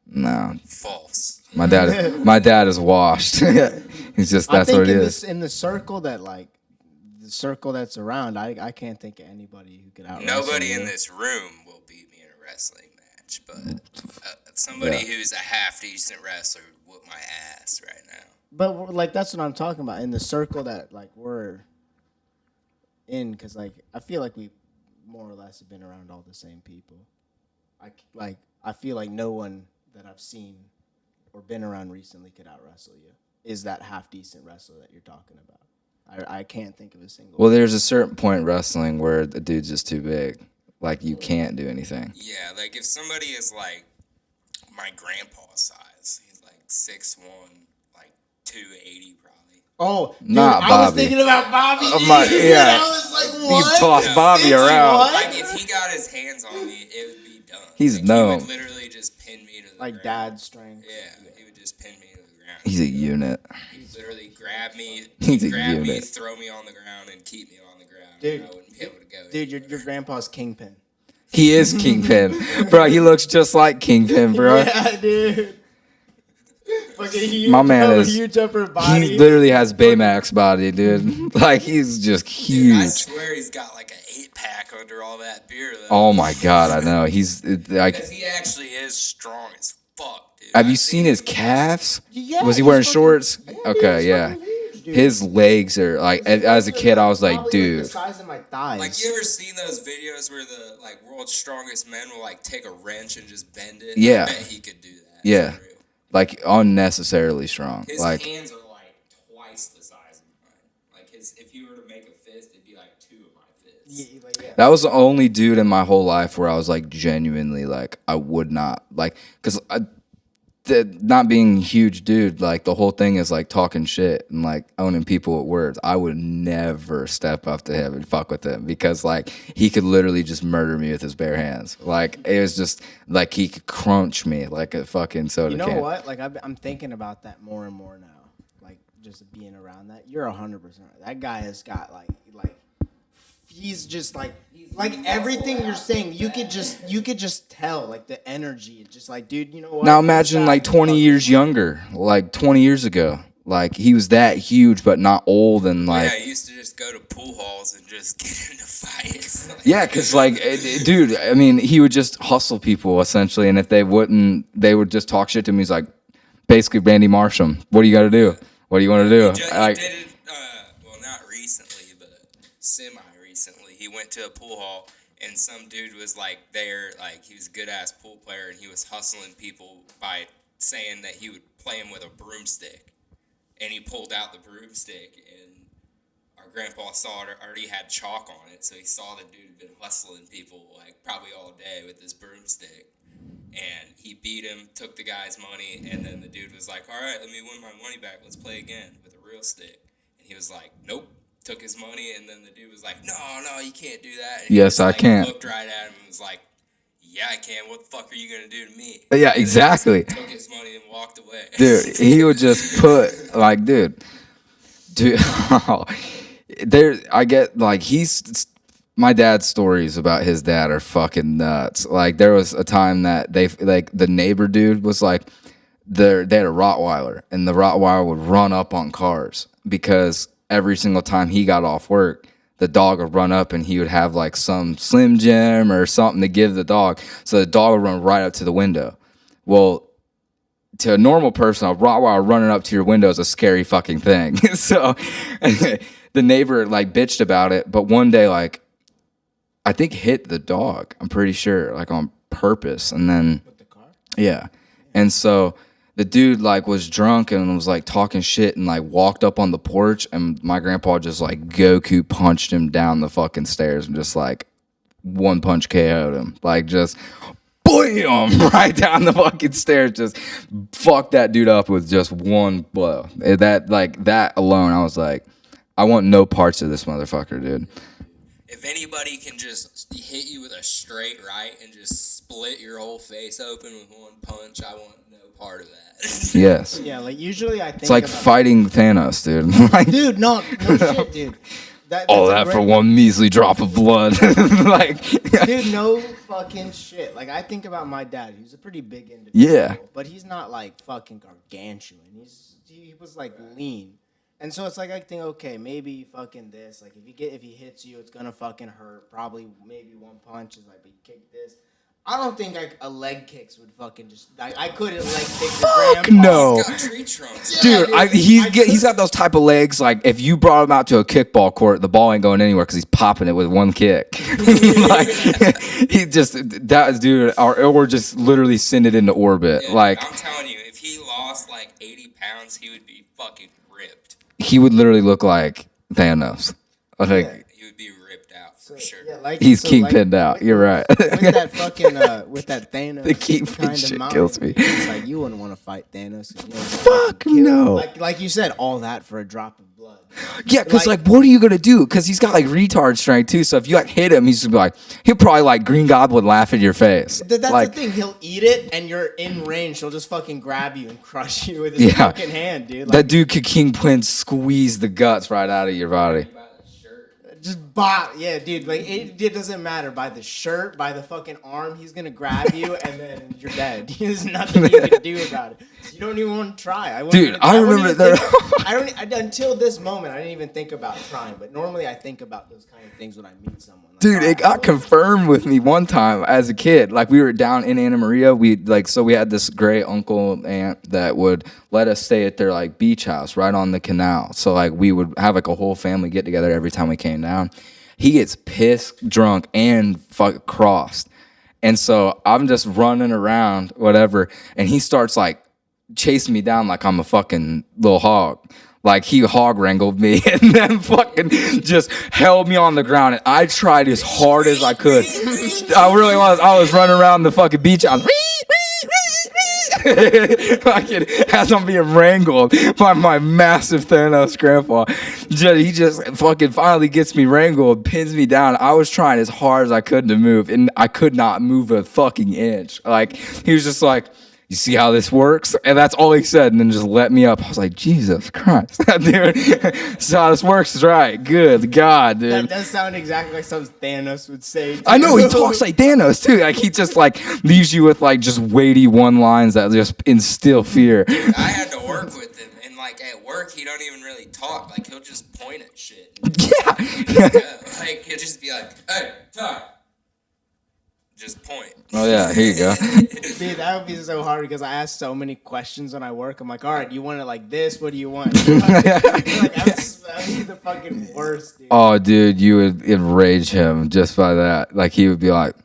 [SPEAKER 1] No.
[SPEAKER 3] False.
[SPEAKER 1] My dad is washed. He's just, that's what it is.
[SPEAKER 2] In the circle that like, the circle that's around, I can't think of anybody who could out.
[SPEAKER 3] Nobody in this room will beat me in a wrestling match, but somebody who's a half decent wrestler would whoop my ass right now.
[SPEAKER 2] But like that's what I'm talking about in the circle that like we're in, because like I feel like we more or less have been around all the same people. I feel like no one that I've seen or been around recently could out wrestle you. Is that half decent wrestler that you're talking about? I can't think of a single.
[SPEAKER 1] Well, there's a certain point in wrestling where the dude's just too big. Like you can't do anything.
[SPEAKER 3] Yeah, like if somebody is like my grandpa's size, he's like 6'1", like 280 probably.
[SPEAKER 2] Oh, dude,
[SPEAKER 1] not Bobby.
[SPEAKER 2] I was thinking about Bobby.
[SPEAKER 1] Yeah,
[SPEAKER 2] I was like, what?
[SPEAKER 1] You toss Bobby around.
[SPEAKER 3] Like if he got his hands on me, it would be done.
[SPEAKER 1] He's
[SPEAKER 3] like,
[SPEAKER 1] known.
[SPEAKER 3] He would literally just pin me to the
[SPEAKER 2] like
[SPEAKER 3] ground.
[SPEAKER 2] dad strength.
[SPEAKER 3] Yeah, he would just pin me to the ground.
[SPEAKER 1] He's a unit.
[SPEAKER 3] He'd literally grab me, throw me on the ground, and keep me on the ground.
[SPEAKER 2] Dude,
[SPEAKER 3] and I wouldn't be able to go.
[SPEAKER 2] Dude, your grandpa's Kingpin.
[SPEAKER 1] He is Kingpin. Bro, he looks just like Kingpin, bro.
[SPEAKER 2] Yeah, dude. Fucking huge,
[SPEAKER 1] my man is
[SPEAKER 2] huge upper body.
[SPEAKER 1] He literally has Baymax body, dude. Like he's just huge.
[SPEAKER 3] Dude, I swear he's got like an 8-pack under all that beer though.
[SPEAKER 1] Oh my god, I know. He's like.
[SPEAKER 3] Because he actually is strong as fuck, dude.
[SPEAKER 1] Have you seen his calves?
[SPEAKER 2] Yeah,
[SPEAKER 1] was he wearing
[SPEAKER 2] fucking,
[SPEAKER 1] shorts?
[SPEAKER 2] Yeah,
[SPEAKER 1] okay, yeah.
[SPEAKER 2] Huge,
[SPEAKER 1] his legs are like. As a kid, I was like, dude.
[SPEAKER 2] Like the size of my thighs.
[SPEAKER 3] Like you ever seen those videos where the like world's strongest men will like take a wrench and just bend it?
[SPEAKER 1] Yeah.
[SPEAKER 3] I bet he could do that.
[SPEAKER 1] Yeah. Like unnecessarily strong.
[SPEAKER 3] His
[SPEAKER 1] like
[SPEAKER 3] hands are like twice the size of mine. Like if you were to make a fist, it'd be like 2 of my fists.
[SPEAKER 2] Yeah.
[SPEAKER 1] That was the only dude in my whole life where I was like genuinely like I would not like because not being a huge dude, like the whole thing is like talking shit and like owning people with words. I would never step up to him and fuck with him because like he could literally just murder me with his bare hands. Like it was just like he could crunch me like a fucking soda can.
[SPEAKER 2] You know what? Like I'm thinking about that more and more now. Like just being around that. You're 100%. That guy has got like he's just like everything you're saying, you could just tell like the energy. It's just like, dude, you know what?
[SPEAKER 1] Now imagine like 20 years younger, like 20 years ago. Like he was that huge but not old and like
[SPEAKER 3] yeah, I used to just go to pool halls and just get into fights.
[SPEAKER 1] yeah, because like dude, I mean he would just hustle people essentially, and if they wouldn't, they would just talk shit to me. He's like basically Randy Marsham. What do you got to do? What do you want to do?
[SPEAKER 3] He did it, well, not recently, but semi-recently. He went to a pool hall, and some dude was, like, there, like, he was a good-ass pool player, and he was hustling people by saying that he would play him with a broomstick. And he pulled out the broomstick, and our grandpa saw it already had chalk on it, so he saw the dude had been hustling people, like, probably all day with this broomstick. And he beat him, took the guy's money, and then the dude was like, all right, let me win my money back. Let's play again with a real stick. And he was like, nope. Took his money, and then the dude was like, no, you can't do that. And
[SPEAKER 1] yes,
[SPEAKER 3] he
[SPEAKER 1] I
[SPEAKER 3] like,
[SPEAKER 1] can't.
[SPEAKER 3] Looked right at him and was like, yeah, I can. What the fuck are you gonna do to me?
[SPEAKER 1] Yeah, exactly.
[SPEAKER 3] Took his money and walked away.
[SPEAKER 1] Dude, he would just put like, dude, I get like my dad's stories about his dad are fucking nuts. Like there was a time that the neighbor dude was like, they had a Rottweiler, and the Rottweiler would run up on cars because every single time he got off work, the dog would run up and he would have like some Slim Jim or something to give the dog. So the dog would run right up to the window. Well, to a normal person, a Rottweiler running up to your window is a scary fucking thing. So the neighbor like bitched about it, but one day like I think hit the dog. I'm pretty sure like on purpose, and then
[SPEAKER 2] With the car?
[SPEAKER 1] yeah, and so the dude like was drunk and was like talking shit and like walked up on the porch, and my grandpa just like Goku punched him down the fucking stairs and just like one punch KO'd him, like just bam right down the fucking stairs, just fucked that dude up with just one blow. That alone, I was like, I want no parts of this motherfucker, dude.
[SPEAKER 3] If anybody can just hit you with a straight right and just split your whole face open with one punch, I want no part of that.
[SPEAKER 1] Yes.
[SPEAKER 2] Yeah, like usually I think
[SPEAKER 1] It's like
[SPEAKER 2] about,
[SPEAKER 1] fighting Thanos, dude. Like,
[SPEAKER 2] dude, no shit, dude.
[SPEAKER 1] all that for one measly drop of blood. Like,
[SPEAKER 2] dude, no fucking shit. Like I think about my dad. He's a pretty big individual.
[SPEAKER 1] Yeah.
[SPEAKER 2] But he's not like fucking gargantuan. He was like lean. And so it's like I think, okay, maybe fucking this. Like if he hits you, it's gonna fucking hurt. Probably maybe one punch is like, but you kick this. I don't think a leg kicks would fucking just. I couldn't leg kick the grandpa.
[SPEAKER 1] no.
[SPEAKER 3] He's got tree trunks.
[SPEAKER 2] Yeah,
[SPEAKER 1] Dude, he's got those type of legs. Like if you brought him out to a kickball court, the ball ain't going anywhere because he's popping it with one kick. Like he just dude, or just literally send it into orbit.
[SPEAKER 3] Yeah,
[SPEAKER 1] like
[SPEAKER 3] I'm telling you, if he lost like 80 pounds, he would be fucking ripped.
[SPEAKER 1] he would literally look like Thanos. Like
[SPEAKER 3] He would be ripped out for sure.
[SPEAKER 2] Yeah, like,
[SPEAKER 1] he's
[SPEAKER 2] so
[SPEAKER 1] kingpinned out. You're right.
[SPEAKER 2] With that fucking with that Thanos,
[SPEAKER 1] The kingpin
[SPEAKER 2] kind of
[SPEAKER 1] shit
[SPEAKER 2] mind,
[SPEAKER 1] kills me.
[SPEAKER 2] It's like you wouldn't want to fight Thanos. You know,
[SPEAKER 1] Fuck
[SPEAKER 2] kill-
[SPEAKER 1] no.
[SPEAKER 2] Like you said, all that for a drop of blood.
[SPEAKER 1] Yeah, because like, what are you gonna do? Because he's got like retard strength too. So if you like hit him, he's just be like, he'll probably like Green Goblin laugh in your face.
[SPEAKER 2] That's
[SPEAKER 1] like,
[SPEAKER 2] the thing. He'll eat it, and you're in range. He'll just fucking grab you and crush you with his fucking hand, dude. Like,
[SPEAKER 1] that dude could kingpin squeeze the guts right out of your body.
[SPEAKER 2] just bop, yeah, dude. Like it doesn't matter by the shirt, by the fucking arm. He's gonna grab you, and then you're dead. There's nothing you can do about it. So you don't even want to try.
[SPEAKER 1] I remember there.
[SPEAKER 2] Until this moment, I didn't even think about trying. But normally, I think about those kind of things when I meet someone. Like,
[SPEAKER 1] Dude, it got confirmed with me one time as a kid. Like we were down in Anna Maria. We had this great uncle and aunt that would let us stay at their like beach house right on the canal. So like we would have like a whole family get together every time we came down. He gets pissed drunk and crossed. And so I'm just running around, whatever, and he starts like chasing me down like I'm a fucking little hog. Like he hog wrangled me and then fucking just held me on the ground, and I tried as hard as I could. I really was. I was running around the fucking beach. I was fucking as I'm being wrangled by my massive Thanos grandpa. He just fucking finally gets me wrangled, pins me down. I was trying as hard as I could to move, and I could not move a fucking inch. Like he was just like, you see how this works? And that's all he said, and then just let me up. I was like, Jesus Christ, dude. See how this works is right. Good God, dude.
[SPEAKER 2] That does sound exactly like something Thanos would say. Too.
[SPEAKER 1] I know, he talks like Thanos, too. Like, he just, like, leaves you with, like, just weighty one-lines that just instill fear.
[SPEAKER 3] Dude, I had to work with him, and, like, at work, he don't even really talk. Like, he'll just point at shit.
[SPEAKER 1] Yeah.
[SPEAKER 3] Like, he'll just be like, hey, Ty. Just point.
[SPEAKER 1] Oh, yeah, here you go.
[SPEAKER 2] Dude, that would be so hard because I ask so many questions when I work. I'm like, all right, you want it like this? What do you want? Like, that'd be the fucking worst, dude.
[SPEAKER 1] Oh, dude, you would enrage him just by that. Like, he would be like,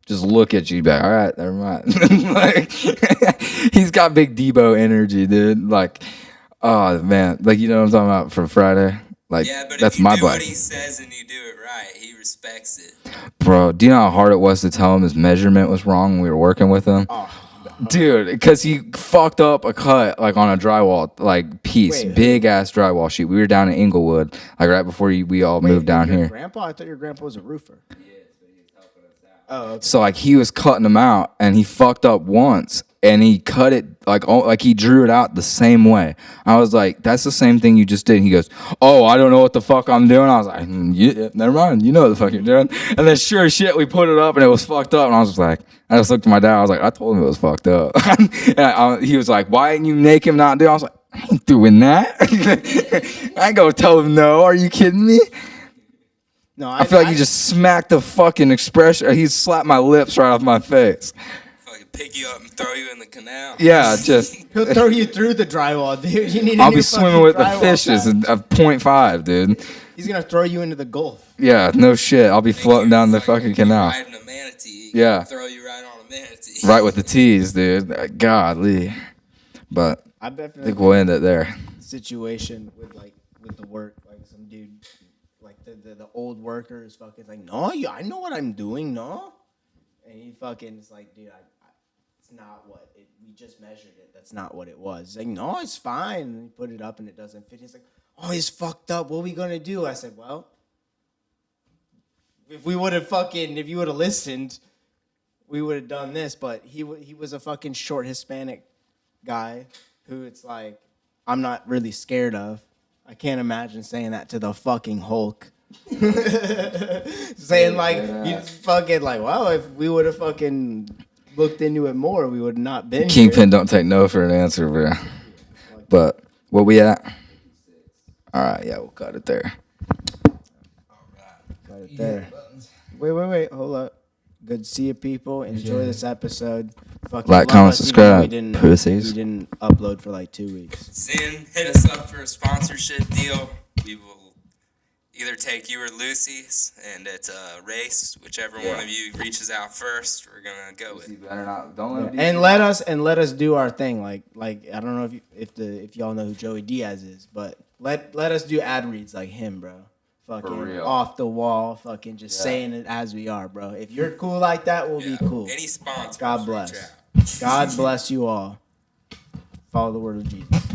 [SPEAKER 1] just look at you back. All right, never mind. Like, he's got big Debo energy, dude. Like, oh, man. Like, you know what I'm talking about for Friday? Like,
[SPEAKER 3] Yeah, but
[SPEAKER 1] that's
[SPEAKER 3] if you
[SPEAKER 1] my
[SPEAKER 3] do
[SPEAKER 1] buddy.
[SPEAKER 3] what he says and you do it right, he respects it.
[SPEAKER 1] Bro, do you know how hard it was to tell him his measurement was wrong when we were working with him?
[SPEAKER 2] Oh.
[SPEAKER 1] Dude, because he fucked up a cut like on a drywall like piece,
[SPEAKER 2] Wait,
[SPEAKER 1] big ass drywall sheet. We were down in Inglewood, like right before we all moved down
[SPEAKER 2] your
[SPEAKER 1] here.
[SPEAKER 2] Grandpa? I thought your grandpa was a roofer.
[SPEAKER 3] Yes, but he was helping us out.
[SPEAKER 2] Oh, okay.
[SPEAKER 1] So like he was cutting them out, and he fucked up once, and he cut it like he drew it out the same way. I was like, "That's the same thing you just did." And he goes, "Oh, I don't know what the fuck I'm doing." I was like, "Yeah, never mind. You know what the fuck you're doing." And then sure as shit, we put it up, and it was fucked up. And I was just like, I just looked at my dad. I was like, "I told him it was fucked up." And he was like, "Why didn't you make him not do it?" I was like, "I ain't doing that. I ain't gonna tell him no. Are you kidding me?"
[SPEAKER 2] No,
[SPEAKER 1] I feel like he just smacked the fucking expression. He slapped my lips right off my face.
[SPEAKER 3] Fucking pick you up and throw you in the canal.
[SPEAKER 1] Yeah, just.
[SPEAKER 2] He'll throw you through the drywall, dude. You need.
[SPEAKER 1] I'll be swimming with the fishes of 0.5, dude.
[SPEAKER 2] He's gonna throw you into the Gulf.
[SPEAKER 1] Yeah, no shit. I'll be floating down the fucking canal.
[SPEAKER 3] Riding a manatee.
[SPEAKER 1] Yeah.
[SPEAKER 3] Throw you right on a manatee.
[SPEAKER 1] Right with the T's, dude. Godly. But
[SPEAKER 2] I
[SPEAKER 1] I
[SPEAKER 2] definitely
[SPEAKER 1] think we'll end it there.
[SPEAKER 2] situation with the work, like some dude, like the old worker is fucking like, no, I know what I'm doing, no, and he fucking is like, dude, it's not what it. We just measured it. That's not what it was. He's like, no, it's fine. And he put it up and it doesn't fit. He's like, oh, he's fucked up. What are we gonna do? I said, well, if you would have listened, we would have done this. But he was a fucking short Hispanic guy who it's like, I'm not really scared of. I can't imagine saying that to the fucking Hulk. Saying like, you fucking like, well, if we would have fucking looked into it more, we would have not been
[SPEAKER 1] Kingpin
[SPEAKER 2] here.
[SPEAKER 1] don't take no for an answer, bro. But where we at? All right, yeah, we'll cut it there.
[SPEAKER 2] Got it there. Wait, hold up. Good to see you, people. Enjoy this episode. Fucking
[SPEAKER 1] Like,
[SPEAKER 2] love
[SPEAKER 1] comment,
[SPEAKER 2] us, even
[SPEAKER 1] subscribe,
[SPEAKER 2] though
[SPEAKER 1] pussies.
[SPEAKER 2] We didn't upload for like 2 weeks.
[SPEAKER 3] Zin, hit us up for a sponsorship deal. We will either take you or Lucy's, and it's a race. Whichever one of you reaches out first, we're gonna go with.
[SPEAKER 2] And let us do our thing. Like I don't know if y'all know who Joey Diaz is, but let us do ad reads like him, bro. Fucking
[SPEAKER 1] real.
[SPEAKER 2] off the wall, fucking just saying it as we are, bro. If you're cool like that, we'll be cool.
[SPEAKER 3] Any sponsors?
[SPEAKER 2] God bless. God bless you all. Follow the word of Jesus.